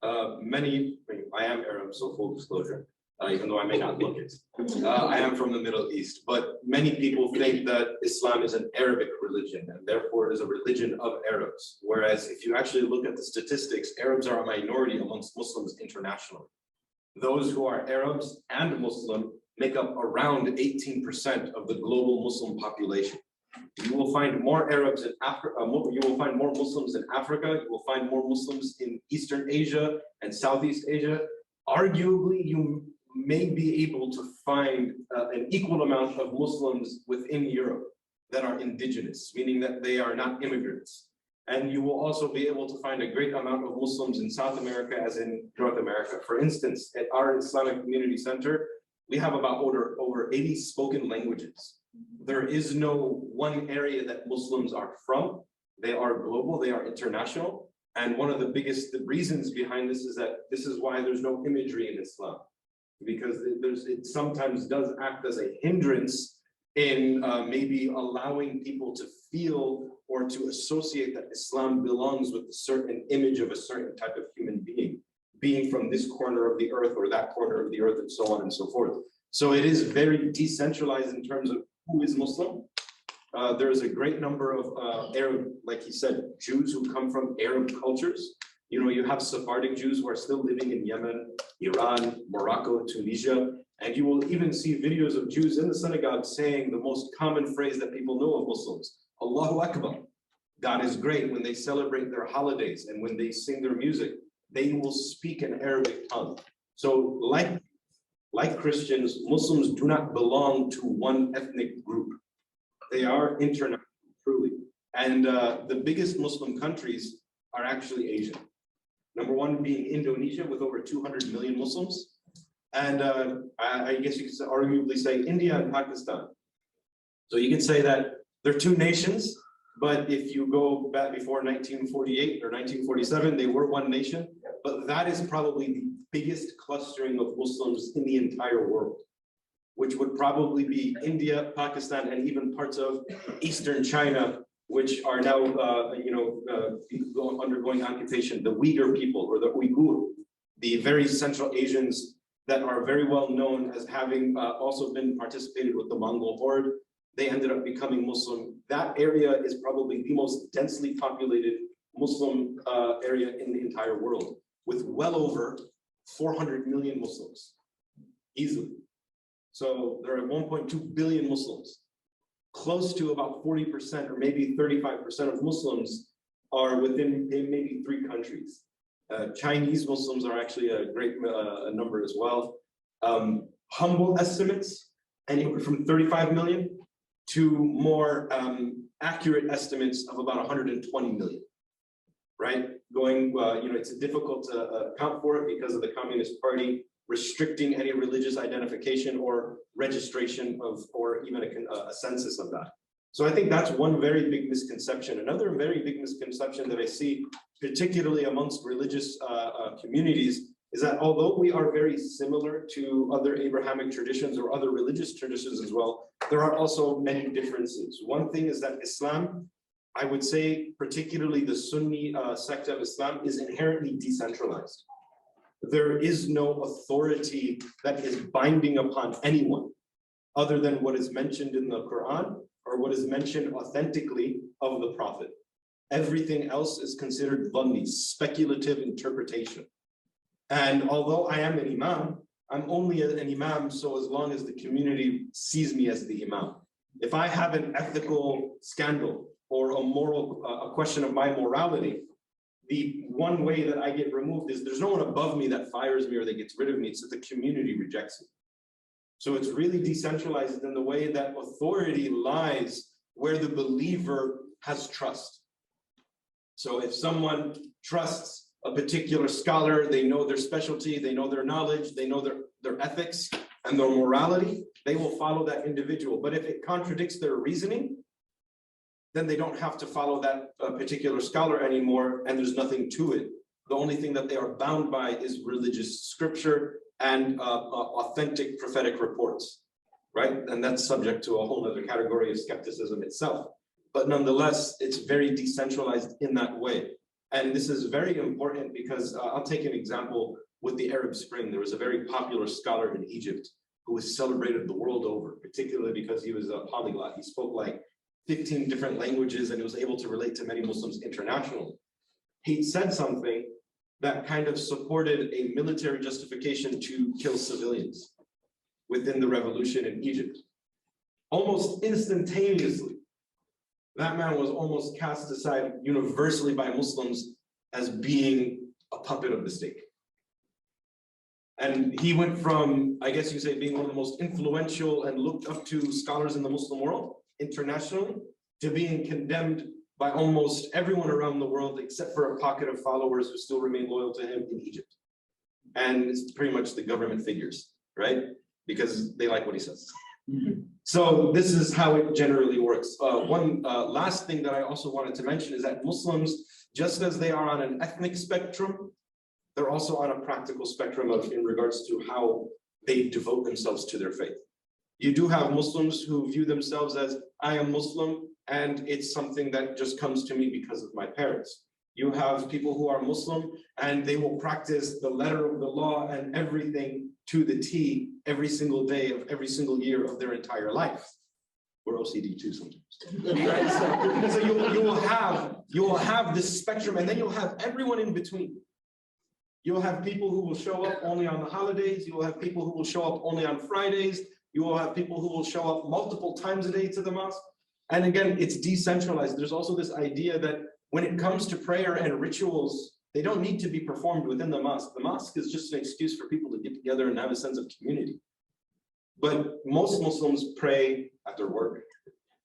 I am Arab, so full disclosure, even though I may not look it. I am from the Middle East, but many people think that Islam is an Arabic religion, and therefore it is a religion of Arabs. Whereas if you actually look at the statistics, Arabs are a minority amongst Muslims internationally. Those who are Arabs and Muslim make up around 18% of the global Muslim population. You will find more Arabs in Africa, you will find more Muslims in Africa, you will find more Muslims in Eastern Asia and Southeast Asia. Arguably, you may be able to find an equal amount of Muslims within Europe that are indigenous, meaning that they are not immigrants. And you will also be able to find a great amount of Muslims in South America as in North America. For instance, at our Islamic Community Center, we have about over 80 spoken languages. There is no one area that Muslims are from. They are global, they are international. And one of the biggest reasons behind this is that this is why there's no imagery in Islam, because it sometimes does act as a hindrance in maybe allowing people to feel or to associate that Islam belongs with a certain image of a certain type of human being from this corner of the earth or that corner of the earth, and so on and so forth. So it is very decentralized in terms of who is Muslim. There is a great number of Arab, like he said, Jews who come from Arab cultures. You know, you have Sephardic Jews who are still living in Yemen, Iran, Morocco, Tunisia, and you will even see videos of Jews in the synagogue saying the most common phrase that people know of Muslims, Allahu Akbar. God is great. When they celebrate their holidays and when they sing their music, they will speak an Arabic tongue. So like Christians, Muslims do not belong to one ethnic group. They are international, truly. And the biggest Muslim countries are actually Asian. Number one being Indonesia with over 200 million Muslims. And I guess you could arguably say India and Pakistan. So you could say that they're two nations, but if you go back before 1948 or 1947, they were one nation. But that is probably the biggest clustering of Muslims in the entire world, which would probably be India, Pakistan, and even parts of Eastern China, which are now, undergoing occupation. The Uyghur people, or the Uyghur, the very Central Asians that are very well known as having also been participated with the Mongol horde. They ended up becoming Muslim. That area is probably the most densely populated Muslim area in the entire world, with well over 400 million Muslims, easily. So there are 1.2 billion Muslims. Close to about 40% or maybe 35% of Muslims are within maybe 3 countries. Chinese Muslims are actually a great number as well. Humble estimates, anywhere from 35 million to more accurate estimates of about 120 million, right? Going, it's difficult to account for it because of the Communist Party restricting any religious identification or registration of, or even a census of that. So I think that's one very big misconception. Another very big misconception that I see, particularly amongst religious communities, is that although we are very similar to other Abrahamic traditions or other religious traditions as well, there are also many differences. One thing is that Islam, I would say, particularly the Sunni sect of Islam, is inherently decentralized. There is no authority that is binding upon anyone other than what is mentioned in the Quran or what is mentioned authentically of the Prophet. Everything else is considered dhanni, speculative interpretation. And although I am an Imam, I'm only an Imam so as long as the community sees me as the Imam. If I have an ethical scandal or a question of my morality, the one way that I get removed is there's no one above me that fires me or that gets rid of me, it's that the community rejects me. So it's really decentralized in the way that authority lies where the believer has trust. So if someone trusts a particular scholar, they know their specialty, they know their knowledge, they know their ethics and their morality, they will follow that individual. But if it contradicts their reasoning, then they don't have to follow that particular scholar anymore, and there's nothing to it. The only thing that they are bound by is religious scripture and authentic prophetic reports, right? And that's subject to a whole other category of skepticism itself. But nonetheless, it's very decentralized in that way. And this is very important because I'll take an example with the Arab Spring. There was a very popular scholar in Egypt who was celebrated the world over, particularly because he was a polyglot. He spoke like 15 different languages and was able to relate to many Muslims internationally. He said something that kind of supported a military justification to kill civilians within the revolution in Egypt. Almost instantaneously, that man was almost cast aside universally by Muslims as being a puppet of the state. And he went from, I guess you say, being one of the most influential and looked up to scholars in the Muslim world internationally, to being condemned by almost everyone around the world except for a pocket of followers who still remain loyal to him in Egypt. And it's pretty much the government figures, right? Because they like what he says. So this is how it generally works. One last thing that I also wanted to mention is that Muslims, just as they are on an ethnic spectrum, they're also on a practical spectrum in regards to how they devote themselves to their faith. You do have Muslims who view themselves as, I am Muslim, and it's something that just comes to me because of my parents. You have people who are Muslim, and they will practice the letter of the law and everything to the T every single day of every single year of their entire life. We're OCD too sometimes. Right? So you will have this spectrum, and then you'll have everyone in between. You'll have people who will show up only on the holidays. You will have people who will show up only on Fridays. You will have people who will show up multiple times a day to the mosque. And again, it's decentralized. There's also this idea that when it comes to prayer and rituals, they don't need to be performed within the mosque. The mosque is just an excuse for people to get together and have a sense of community. But most Muslims pray at their work.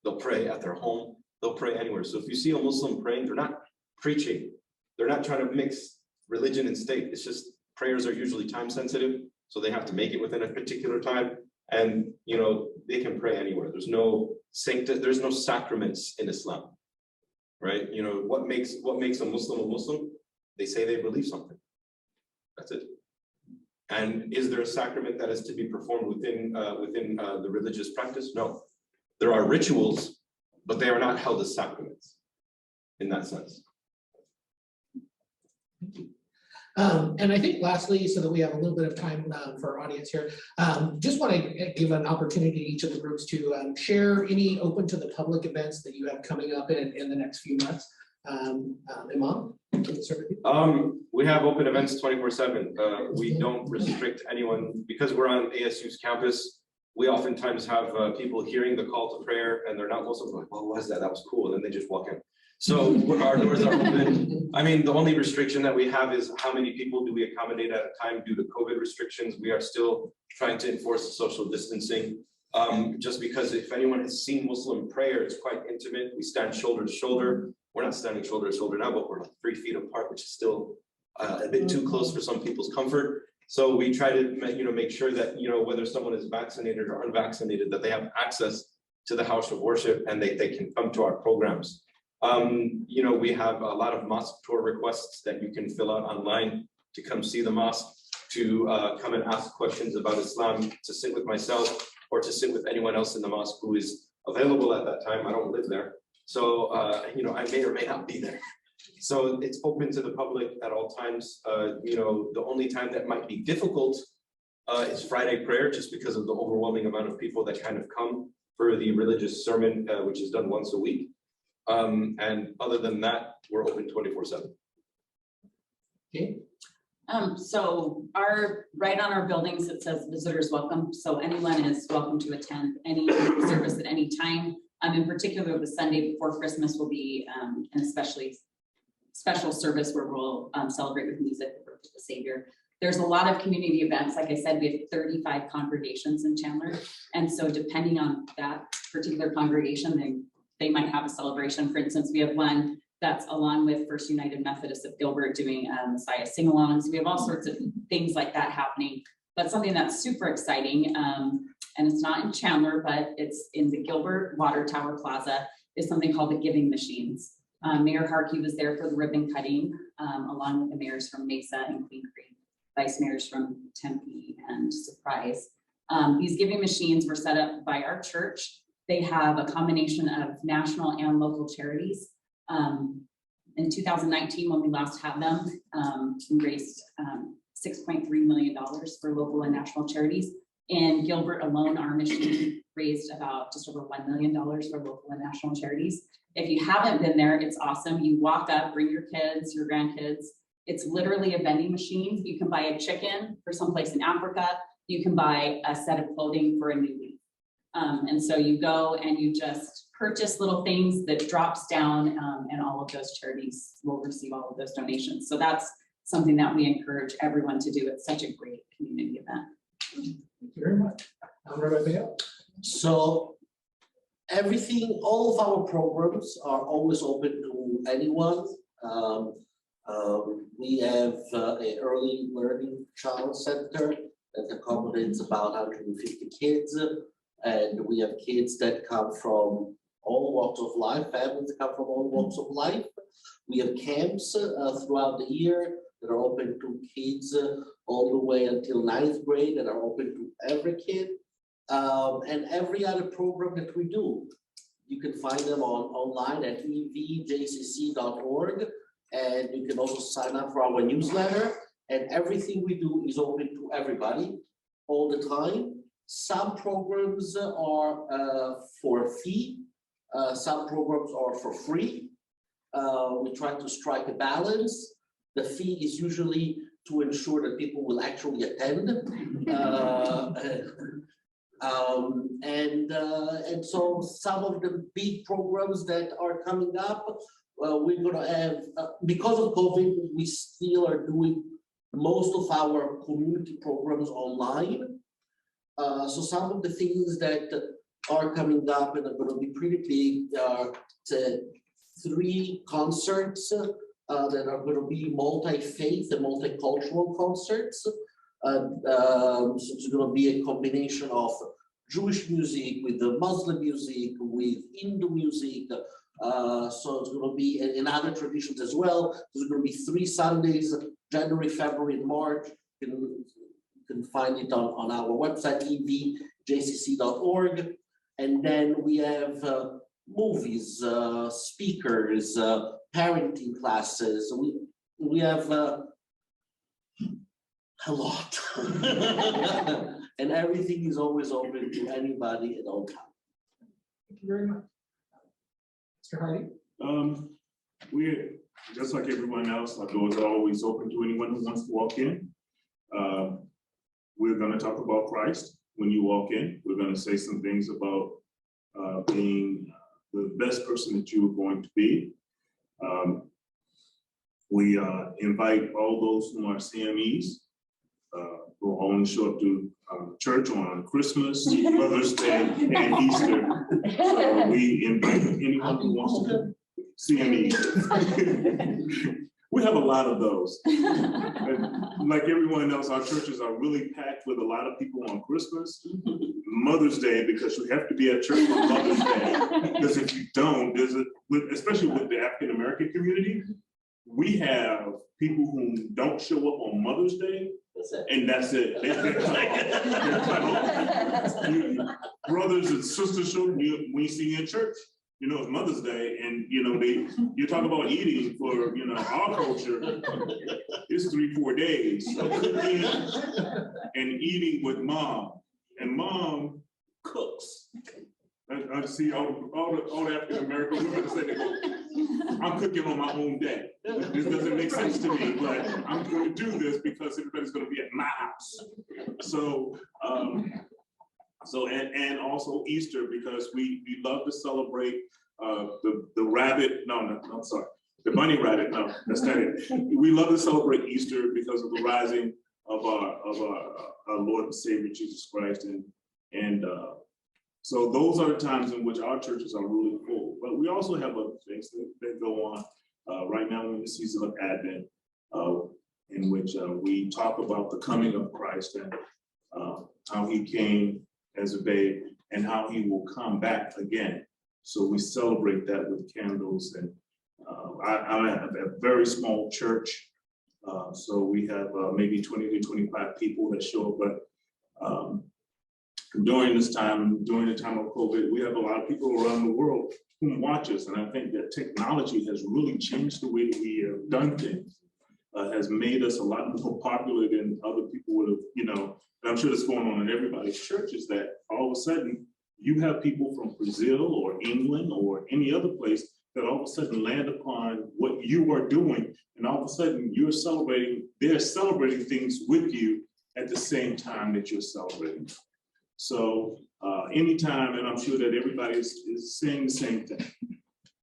They'll pray at their home. They'll pray anywhere. So if you see a Muslim praying, they're not preaching. They're not trying to mix religion and state. It's just prayers are usually time sensitive, so they have to make it within a particular time. And they can pray anywhere. There's no sacraments in Islam, right? You know, what makes a Muslim? They say they believe something. That's it. And is there a sacrament that is to be performed within the religious practice? No. There are rituals, but they are not held as sacraments in that sense. And I think lastly, so that we have a little bit of time for our audience here, just want to give an opportunity to each of the groups to share any open to the public events that you have coming up in the next few months. Imam, we have open events 24/7. We don't restrict anyone because we're on ASU's campus. We oftentimes have people hearing the call to prayer and they're not Muslim, like, well, what was that? That was cool. And then they just walk in. So our doors are open. I mean, the only restriction that we have is how many people do we accommodate at a time due to COVID restrictions. We are still trying to enforce social distancing. Just because if anyone has seen Muslim prayer, it's quite intimate. We stand shoulder to shoulder. We're not standing shoulder to shoulder now, but we're like 3 feet apart, which is still a bit too close for some people's comfort. So we try to make sure that, whether someone is vaccinated or unvaccinated, that they have access to the house of worship and they can come to our programs. We have a lot of mosque tour requests that you can fill out online to come see the mosque, to come and ask questions about Islam, to sit with myself or to sit with anyone else in the mosque who is available at that time. I don't live there. So, I may or may not be there. So it's open to the public at all times. The only time that might be difficult is Friday prayer, just because of the overwhelming amount of people that kind of come for the religious sermon, which is done once a week. And other than that, we're open 24/7. Okay. So right on our buildings, it says visitors welcome. So anyone is welcome to attend any service at any time. In particular, the Sunday before Christmas will be an especially special service where we'll celebrate with music the birth of the Savior. There's a lot of community events. Like I said, we have 35 congregations in Chandler. And so depending on that particular congregation, they might have a celebration. For instance, we have one that's along with First United Methodist of Gilbert doing Messiah sing-alongs. We have all sorts of things like that happening. But something that's super exciting, and it's not in Chandler, but it's in the Gilbert Water Tower Plaza, is something called the Giving Machines. Mayor Harkey was there for the ribbon cutting, along with the mayors from Mesa and Queen Creek, vice mayors from Tempe and Surprise. These giving machines were set up by our church. They have a combination of national and local charities. In 2019, when we last had them, we raised $6.3 million for local and national charities. In Gilbert alone, our mission raised about just over $1 million for local and national charities. If you haven't been there, it's awesome. You walk up, bring your kids, your grandkids. It's literally a vending machine. You can buy a chicken for someplace in Africa. You can buy a set of clothing for a new week. And so you go and you just purchase little things that drops down, and all of those charities will receive all of those donations. So that's something that we encourage everyone to do. It's such a great community event. Thank you very much. Rabbi Beyo. So all of our programs are always open to anyone. We have an early learning child center that accommodates about 150 kids. And we have kids that come from all walks of life, families that come from all walks of life. We have camps throughout the year that are open to kids all the way until 9th grade, that are open to every kid. And every other program that we do, you can find them online at evjcc.org. And you can also sign up for our newsletter. And everything we do is open to everybody all the time. Some programs are for a fee. Some programs are for free. We try to strike a balance. The fee is usually to ensure that people will actually attend. And so some of the big programs that are coming up, we're gonna have, because of COVID, we still are doing most of our community programs online. So some of the things that are coming up and are going to be pretty big are 3 concerts that are going to be multi-faith and multicultural concerts. So it's going to be a combination of Jewish music, with the Muslim music, with Hindu music. So it's going to be in other traditions as well. There's going to be 3 Sundays, January, February, and March. You can find it on our website, evjcc.org. And then we have movies, speakers, parenting classes. We have a lot. And everything is always open to anybody at all times. Thank you very much. Mr. Hardy? We're just like everyone else, our doors are always open to anyone who wants to walk in. We're going to talk about Christ when you walk in. We're going to say some things about being the best person that you are going to be. We invite all those who are CMEs who only show up to church on Christmas, Mother's Day, and Easter. We invite anyone who wants to CME. We have a lot of those. And like everyone else, our churches are really packed with a lot of people on Christmas, Mother's Day, because you have to be at church on Mother's Day. Because if you don't, especially with the African American community, we have people who don't show up on Mother's Day, and that's it. Brothers and sisters show we see in church. You know, it's Mother's Day, and you know, you talk about eating for, you know, our culture, it's 3-4 days. And eating with mom, and mom cooks. I see all the African American women say they go, I'm cooking on my own day. This doesn't make sense to me, but I'm going to do this because everybody's going to be at my house. So, and also Easter, because we love to celebrate the rabbit. I'm sorry, the bunny rabbit. No, that's not it. We love to celebrate Easter because of the rising of our Lord and Savior Jesus Christ, and so those are the times in which our churches are really full. But we also have other things that go on right now in the season of Advent, in which we talk about the coming of Christ and how he came as a babe and how he will come back again. So we celebrate that with candles. And I have a very small church. So we have maybe 20 to 25 people that show up. But during this time, during the time of COVID, we have a lot of people around the world who watch us. And I think that technology has really changed the way that we have done things, has made us a lot more popular than other people would have, you know. And I'm sure that's going on in everybody's churches, that all of a sudden you have people from Brazil or England or any other place that all of a sudden land upon what you are doing. And all of a sudden they're celebrating things with you at the same time that you're celebrating. So anytime, and I'm sure that everybody is saying the same thing,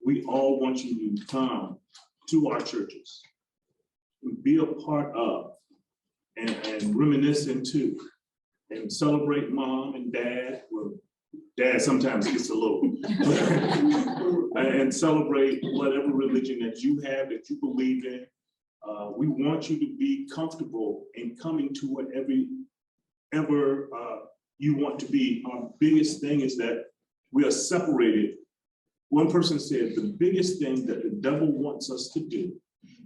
we all want you to come to our churches, be a part of, and reminisce into, and celebrate mom and dad. Well, dad sometimes gets a little, and celebrate whatever religion that you have, that you believe in. We want you to be comfortable in coming to whatever you want to be. Our biggest thing is that we are separated. One person said the biggest thing that the devil wants us to do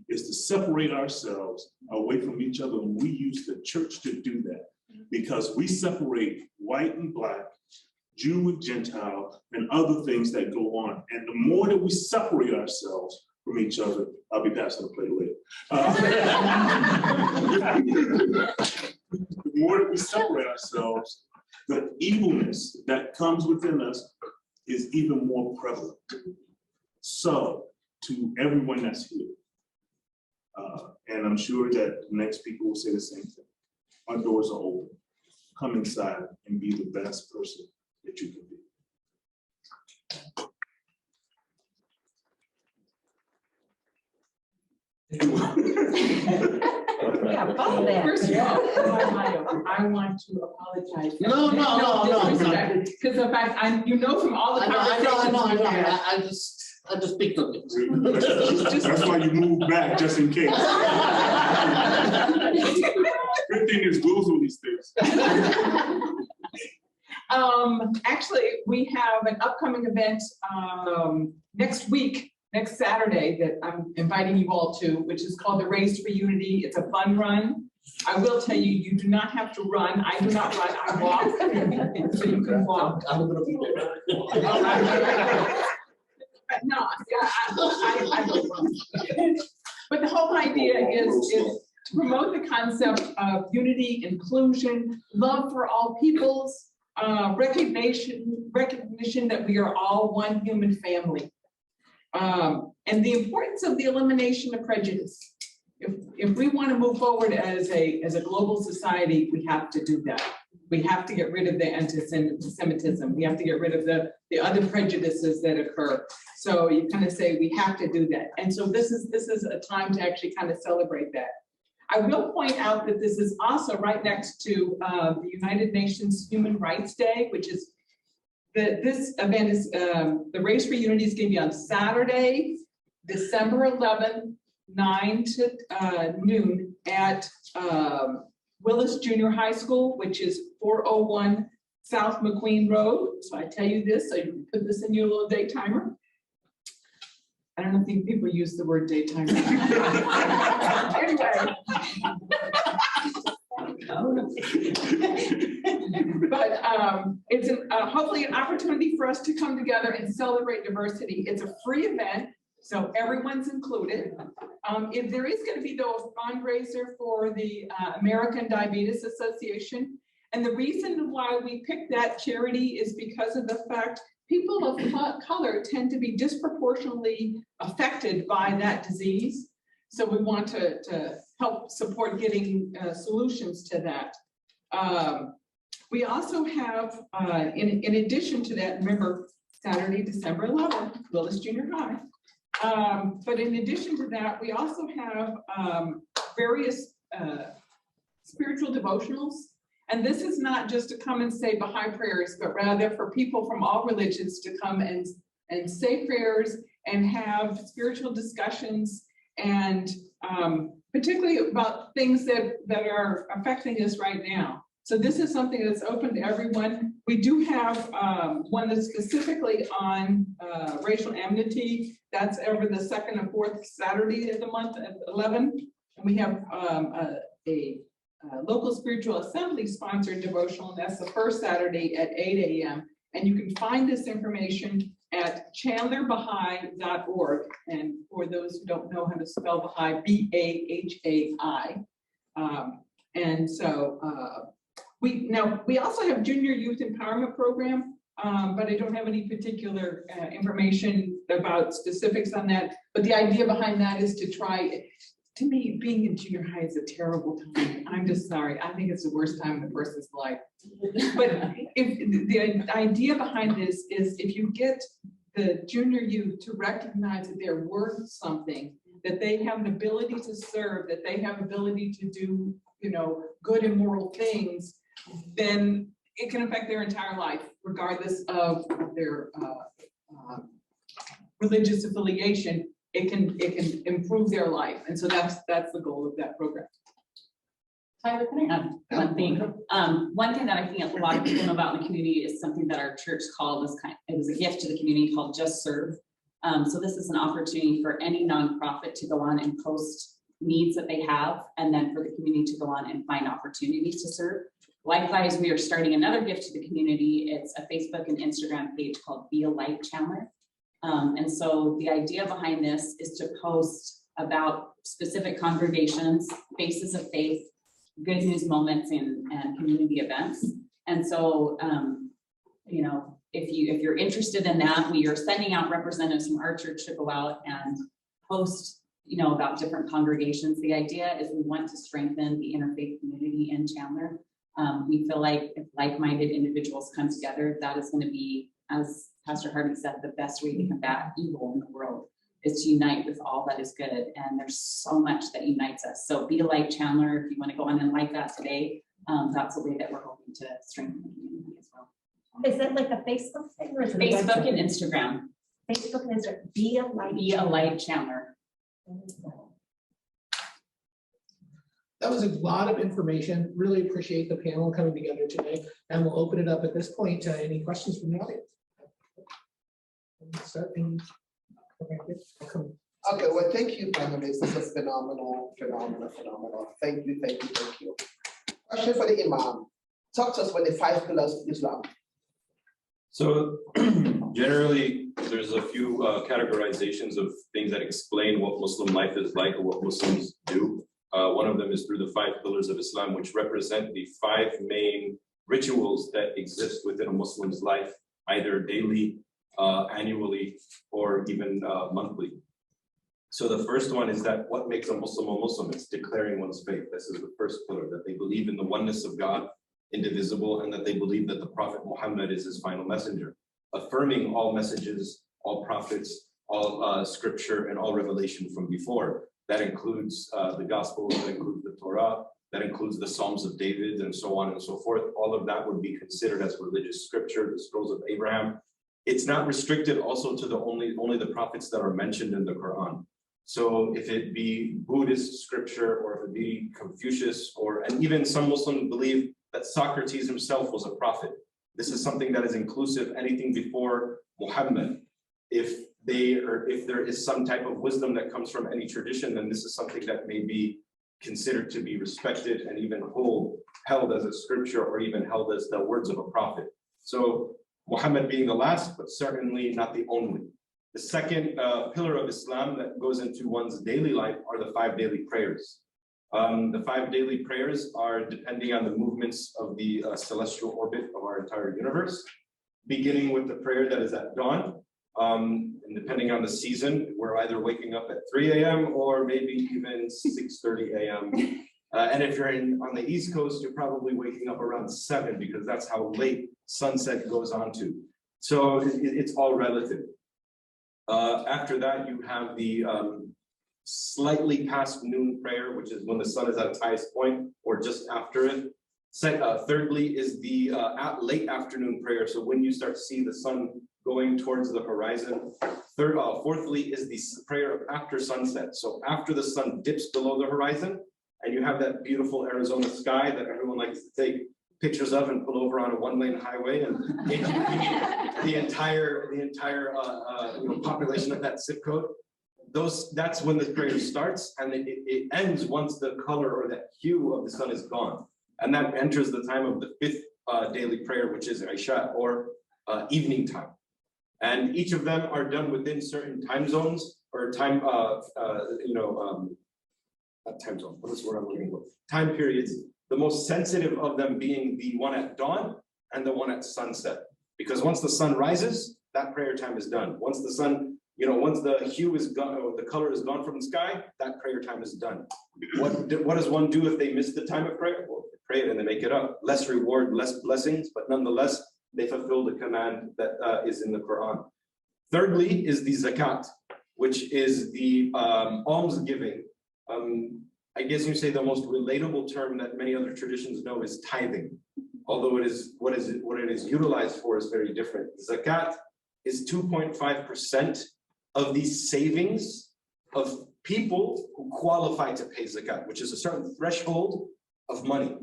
is to separate ourselves away from each other. And we use the church to do that, because we separate white and black, Jew and Gentile, and other things that go on. And the more that we separate ourselves from each other, I'll be passing the plate later. The more that we separate ourselves, the evilness that comes within us is even more prevalent. So, to everyone that's here, and I'm sure that the next people will say the same thing, our doors are open. Come inside and be the best person that you can be. First of all, I want to apologize. No. Because in fact, you know from all the conversations we've had. I just picked on it. That's why you moved back, just in case. Good thing there's glues on these things. Actually, we have an upcoming event, next week, next Saturday, that I'm inviting you all to, which is called the Race for Unity. It's a fun run. I will tell you, you do not have to run. I do not run, I walk. So you can walk. I'm gonna be there. No, I don't run. But the whole idea is to promote the concept of unity, inclusion, love for all peoples, recognition that we are all one human family. And the importance of the elimination of prejudice. If we want to move forward as a global society, we have to do that. We have to get rid of the anti-Semitism. We have to get rid of the other prejudices that occur. So you kind of say we have to do that. And so this is a time to actually kind of celebrate that. I will point out that this is also right next to the United Nations Human Rights Day, which is this event is the Race for Unity is going to be on Saturday, December 11th, 9 to noon at Willis Junior High School, which is 401 South McQueen Road. So I tell you this, so you can put this in your little day timer. I don't think people use the word day timer. Anyway. But it's hopefully an opportunity for us to come together and celebrate diversity. It's a free event, so everyone's included. If there is going to be though a fundraiser for the American Diabetes Association, and the reason why we picked that charity is because of the fact people of color tend to be disproportionately affected by that disease. So we want to help support getting solutions to that. We also have, in addition to that, remember, Saturday, December 11th, Willis Junior High. But in addition to that, we also have various spiritual devotionals. And this is not just to come and say Baha'i prayers, but rather for people from all religions to come and say prayers and have spiritual discussions, and particularly about things that are affecting us right now. So this is something that's open to everyone. We do have one that's specifically on racial enmity. That's every the second and fourth Saturday of the month at 11. And we have a local spiritual assembly sponsored devotional, and that's the first Saturday at 8 a.m. And you can find this information at chandlerbaha'i.org. And for those who don't know how to spell Baha'i, B-A-H-A-I. And so we also have junior youth empowerment program, but I don't have any particular information about specifics on that. But the idea behind that is to try. To me, being in junior high is a terrible time. I'm just sorry. I think it's the worst time in a person's life. But if the idea behind this is if you get the junior youth to recognize that they're worth something, that they have an ability to serve, that they have ability to do, good and moral things, then it can affect their entire life, regardless of their religious affiliation. It can improve their life, and so that's the goal of that program. Tyler, can I add one thing? One thing that I think a lot of people know about in the community is something that our church called it was a gift to the community called Just Serve. So this is an opportunity for any nonprofit to go on and post needs that they have, and then for the community to go on and find opportunities to serve. Likewise, we are starting another gift to the community. It's a Facebook and Instagram page called Be a Light Chandler. And so the idea behind this is to post about specific congregations, faces of faith, good news moments, and community events. And so, if you're interested in that, we are sending out representatives from our church to go out and post, about different congregations. The idea is we want to strengthen the interfaith community in Chandler. We feel like if like-minded individuals come together, that is going to be, as Pastor Harvey said, the best way to combat evil in the world is to unite with all that is good. And there's so much that unites us. So Be a Light Chandler, if you want to go on and like that today, that's a way that we're hoping to strengthen the community as well. Is that like a Facebook thing or is it Facebook and Instagram? Facebook and Instagram. Be a Light. Be a Light Chandler. That was a lot of information. Really appreciate the panel coming together today. And we'll open it up at this point to any questions from the audience. Okay, well, thank you, panelists. This is phenomenal. Thank you. Question for the Imam. Talk to us about the 5 pillars of Islam. So generally, there's a few categorizations of things that explain what Muslim life is like or what Muslims do. One of them is through the 5 pillars of Islam, which represent the 5 main rituals that exist within a Muslim's life, either daily, annually, or even monthly. So the first one is that what makes a Muslim, it's declaring one's faith. This is the first pillar, that they believe in the oneness of God, indivisible, and that they believe that the Prophet Muhammad is his final messenger, affirming all messages, all prophets, all scripture, and all revelation from before. That includes the Gospels, that includes the Torah, that includes the Psalms of David, and so on and so forth. All of that would be considered as religious scripture, the scrolls of Abraham. It's not restricted also to the only the prophets that are mentioned in the Quran. So if it be Buddhist scripture, or if it be Confucius, and even some Muslims believe that Socrates himself was a prophet. This is something that is inclusive, anything before Muhammad. If there is some type of wisdom that comes from any tradition, then this is something that may be considered to be respected and even held as a scripture, or even held as the words of a prophet. So Muhammad being the last, but certainly not the only. The second pillar of Islam that goes into one's daily life are the 5 daily prayers. The 5 daily prayers are depending on the movements of the celestial orbit of our entire universe, beginning with the prayer that is at dawn. And depending on the season, we're either waking up at 3 a.m. or maybe even 6:30 a.m. And if you're on the East Coast, you're probably waking up around 7, because that's how late sunset goes on to. So it's all relative. After that, you have the slightly past noon prayer, which is when the sun is at its highest point, or just after it. Thirdly is the late afternoon prayer. So when you start to see the sun going towards the horizon. Fourthly is the prayer after sunset. So after the sun dips below the horizon, and you have that beautiful Arizona sky that everyone likes to take pictures of and pull over on a 1-lane highway and the entire population of that zip code. That's when the prayer starts, and it ends once the color or that hue of the sun is gone. And that enters the time of the 5th daily prayer, which is Isha, or evening time. And each of them are done within certain time zones, or time, not time zone, what is the word I'm looking for? Time periods. The most sensitive of them being the one at dawn and the one at sunset. Because once the sun rises, that prayer time is done. Once the sun, once the hue is gone, or the color is gone from the sky, that prayer time is done. What does one do if they miss the time of prayer? Well, they pray it and they make it up. Less reward, less blessings, but nonetheless, they fulfill the command that is in the Quran. Thirdly is the Zakat, which is the almsgiving. I guess you say the most relatable term that many other traditions know is tithing, although it is what it is utilized for is very different. Zakat is 2.5% of the savings of people who qualify to pay zakat, which is a certain threshold of money.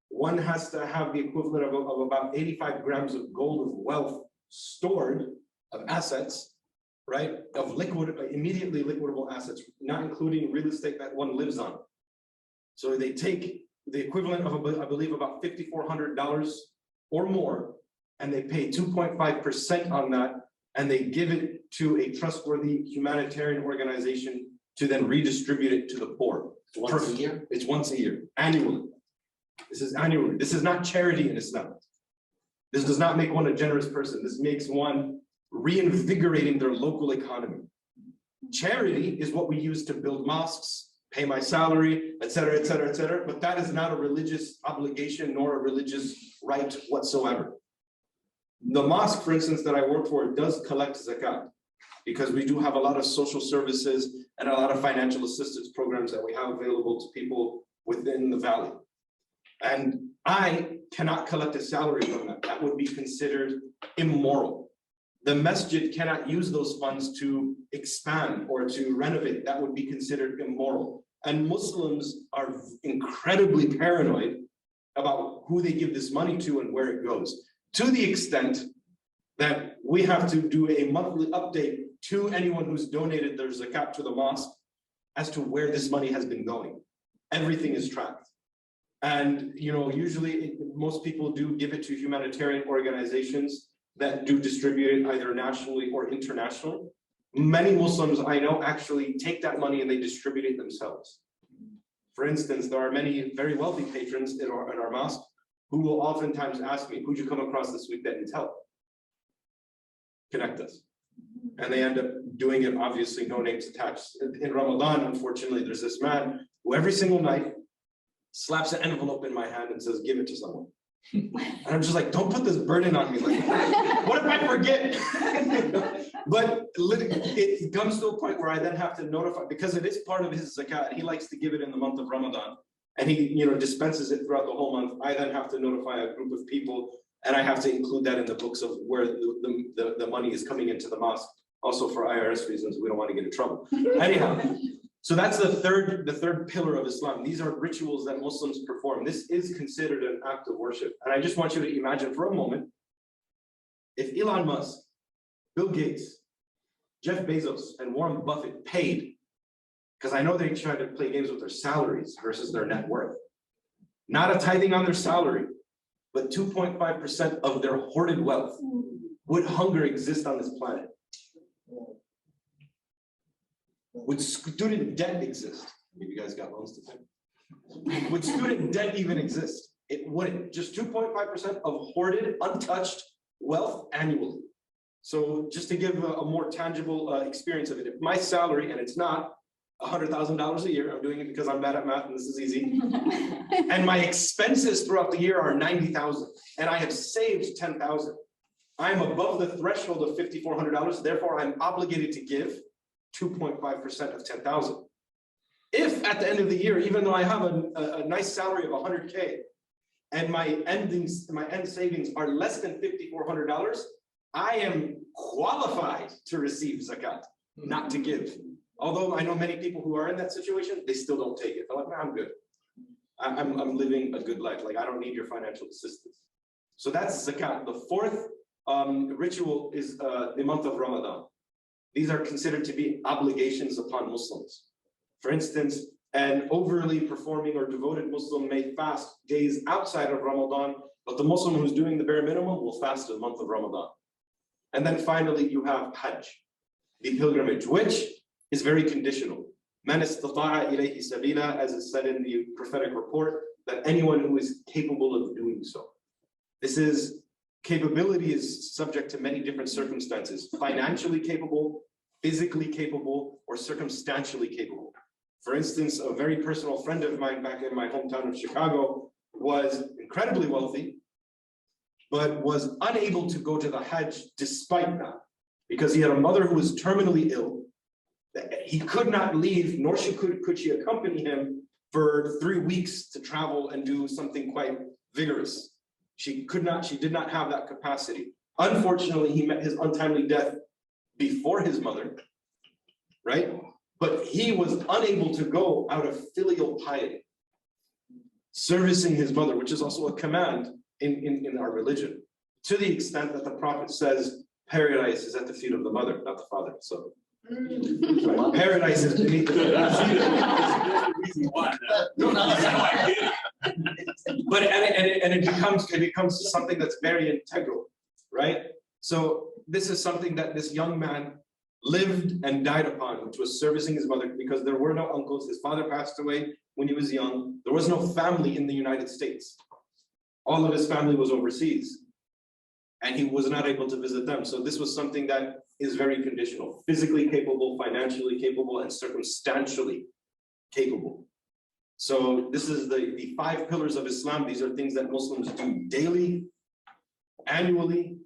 One has to have the equivalent of about 85 grams of gold of wealth stored, of assets, right? Of immediately liquidable assets, not including real estate that one lives on. So they take the equivalent of, I believe, about $5,400 or more, and they pay 2.5% on that, and they give it to a trustworthy humanitarian organization to then redistribute it to the poor. Once a year? It's once a year, annually. This is annually. This is not charity in Islam. This does not make one a generous person. This makes one reinvigorating their local economy. Charity is what we use to build mosques, pay my salary, et cetera, et cetera, et cetera. But that is not a religious obligation nor a religious right whatsoever. The mosque, for instance, that I work for does collect zakat, because we do have a lot of social services and a lot of financial assistance programs that we have available to people within the valley. And I cannot collect a salary from that. That would be considered immoral. The masjid cannot use those funds to expand or to renovate. That would be considered immoral. And Muslims are incredibly paranoid about who they give this money to and where it goes, to the extent that we have to do a monthly update to anyone who's donated their zakat to the mosque as to where this money has been going. Everything is tracked. And usually most people do give it to humanitarian organizations that do distribute it either nationally or internationally. Many Muslims I know actually take that money and they distribute it themselves. For instance, there are many very wealthy patrons in our mosque who will oftentimes ask me, who'd you come across this week that needs help? Connect us. And they end up doing it, obviously, no names attached. In Ramadan, unfortunately, there's this man who every single night slaps an envelope in my hand and says, give it to someone. And I'm just like, don't put this burden on me. Like, what if I forget? But it comes to a point where I then have to notify, because it is part of his zakat. He likes to give it in the month of Ramadan, and he dispenses it throughout the whole month. I then have to notify a group of people, and I have to include that in the books of where the money is coming into the mosque. Also for IRS reasons, we don't want to get in trouble. Anyhow, so that's the third pillar of Islam. These are rituals that Muslims perform. This is considered an act of worship. And I just want you to imagine for a moment, if Elon Musk, Bill Gates, Jeff Bezos, and Warren Buffett paid, because I know they try to play games with their salaries versus their net worth, not a tithing on their salary, but 2.5% of their hoarded wealth, would hunger exist on this planet? Would student debt exist? Maybe you guys got loans to pay. Would student debt even exist? It wouldn't. Just 2.5% of hoarded, untouched wealth annually. So just to give a more tangible experience of it, if my salary, and it's not $100,000 a year, I'm doing it because I'm bad at math and this is easy, and my expenses throughout the year are $90,000, and I have saved $10,000. I'm above the threshold of $5,400, therefore I'm obligated to give 2.5% of 10,000. If at the end of the year, even though I have a nice salary of 100K and my end savings are less than $5,400, I am qualified to receive zakat, not to give. Although I know many people who are in that situation, they still don't take it. They're like, I'm good. I'm living a good life. Like, I don't need your financial assistance. So that's zakat. The fourth ritual is the month of Ramadan. These are considered to be obligations upon Muslims. For instance, an overly performing or devoted Muslim may fast days outside of Ramadan, but the Muslim who's doing the bare minimum will fast the month of Ramadan. And then finally, you have Hajj, the pilgrimage, which is very conditional. Man istata'a ilayhi sabila, as is said in the prophetic report, that anyone who is capable of doing so. Capability is subject to many different circumstances: financially capable, physically capable, or circumstantially capable. For instance, a very personal friend of mine back in my hometown of Chicago was incredibly wealthy, but was unable to go to the Hajj despite that, because he had a mother who was terminally ill. He could not leave, nor could she accompany him for 3 weeks to travel and do something quite vigorous. She did not have that capacity. Unfortunately, he met his untimely death before his mother, right? But he was unable to go out of filial piety, servicing his mother, which is also a command in our religion, to the extent that the Prophet says paradise is at the feet of the mother, not the father. So paradise is beneath the feet. But it becomes something that's very integral, right? So this is something that this young man lived and died upon, which was servicing his mother, because there were no uncles. His father passed away when he was young. There was no family in the United States. All of his family was overseas, and he was not able to visit them. So this was something that is very conditional: physically capable, financially capable, and circumstantially capable. So this is the 5 pillars of Islam. These are things that Muslims do daily, annually,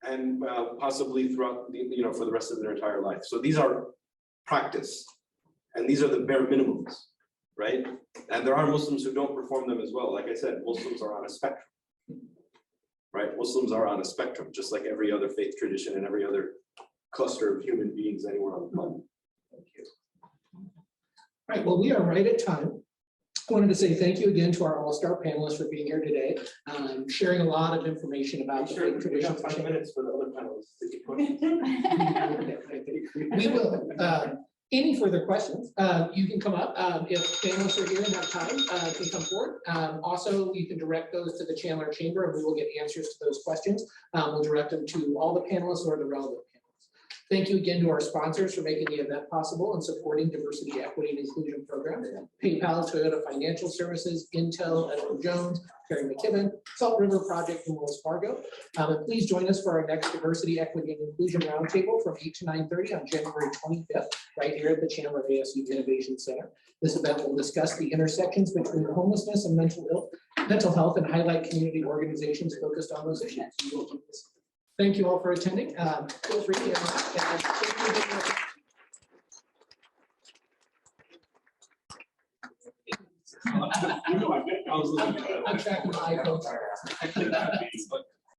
and possibly throughout for the rest of their entire life. So these are practice, and these are the bare minimums, right? And there are Muslims who don't perform them as well. Like I said, Muslims are on a spectrum, right? Muslims are on a spectrum, just like every other faith tradition and every other cluster of human beings anywhere on the planet. Thank you. Right, well, we are right at time. I wanted to say thank you again to our all-star panelists for being here today, sharing a lot of information about the faith traditions. 5 minutes for the other panelists. We will. Any further questions, you can come up. If panelists are here and have time, can come forward. Also, you can direct those to the Chandler Chamber and we will get answers to those questions. We'll direct them to all the panelists or the relevant panelists. Thank you again to our sponsors for making the event possible and supporting diversity, equity, and inclusion programs. PayPal, Toyota Financial Services, Intel, Edward Jones, Terry McKibben, Salt River Project, and Wells Fargo. And please join us for our next Diversity, Equity, and Inclusion Roundtable from 8 to 9:30 on January 25th, right here at the Chandler ASU Innovation Center. This event will discuss the intersections between homelessness and mental health and highlight community organizations focused on those issues. We will keep this. Thank you all for attending. Feel free to I was looking at it. I'm tracking my iPhone.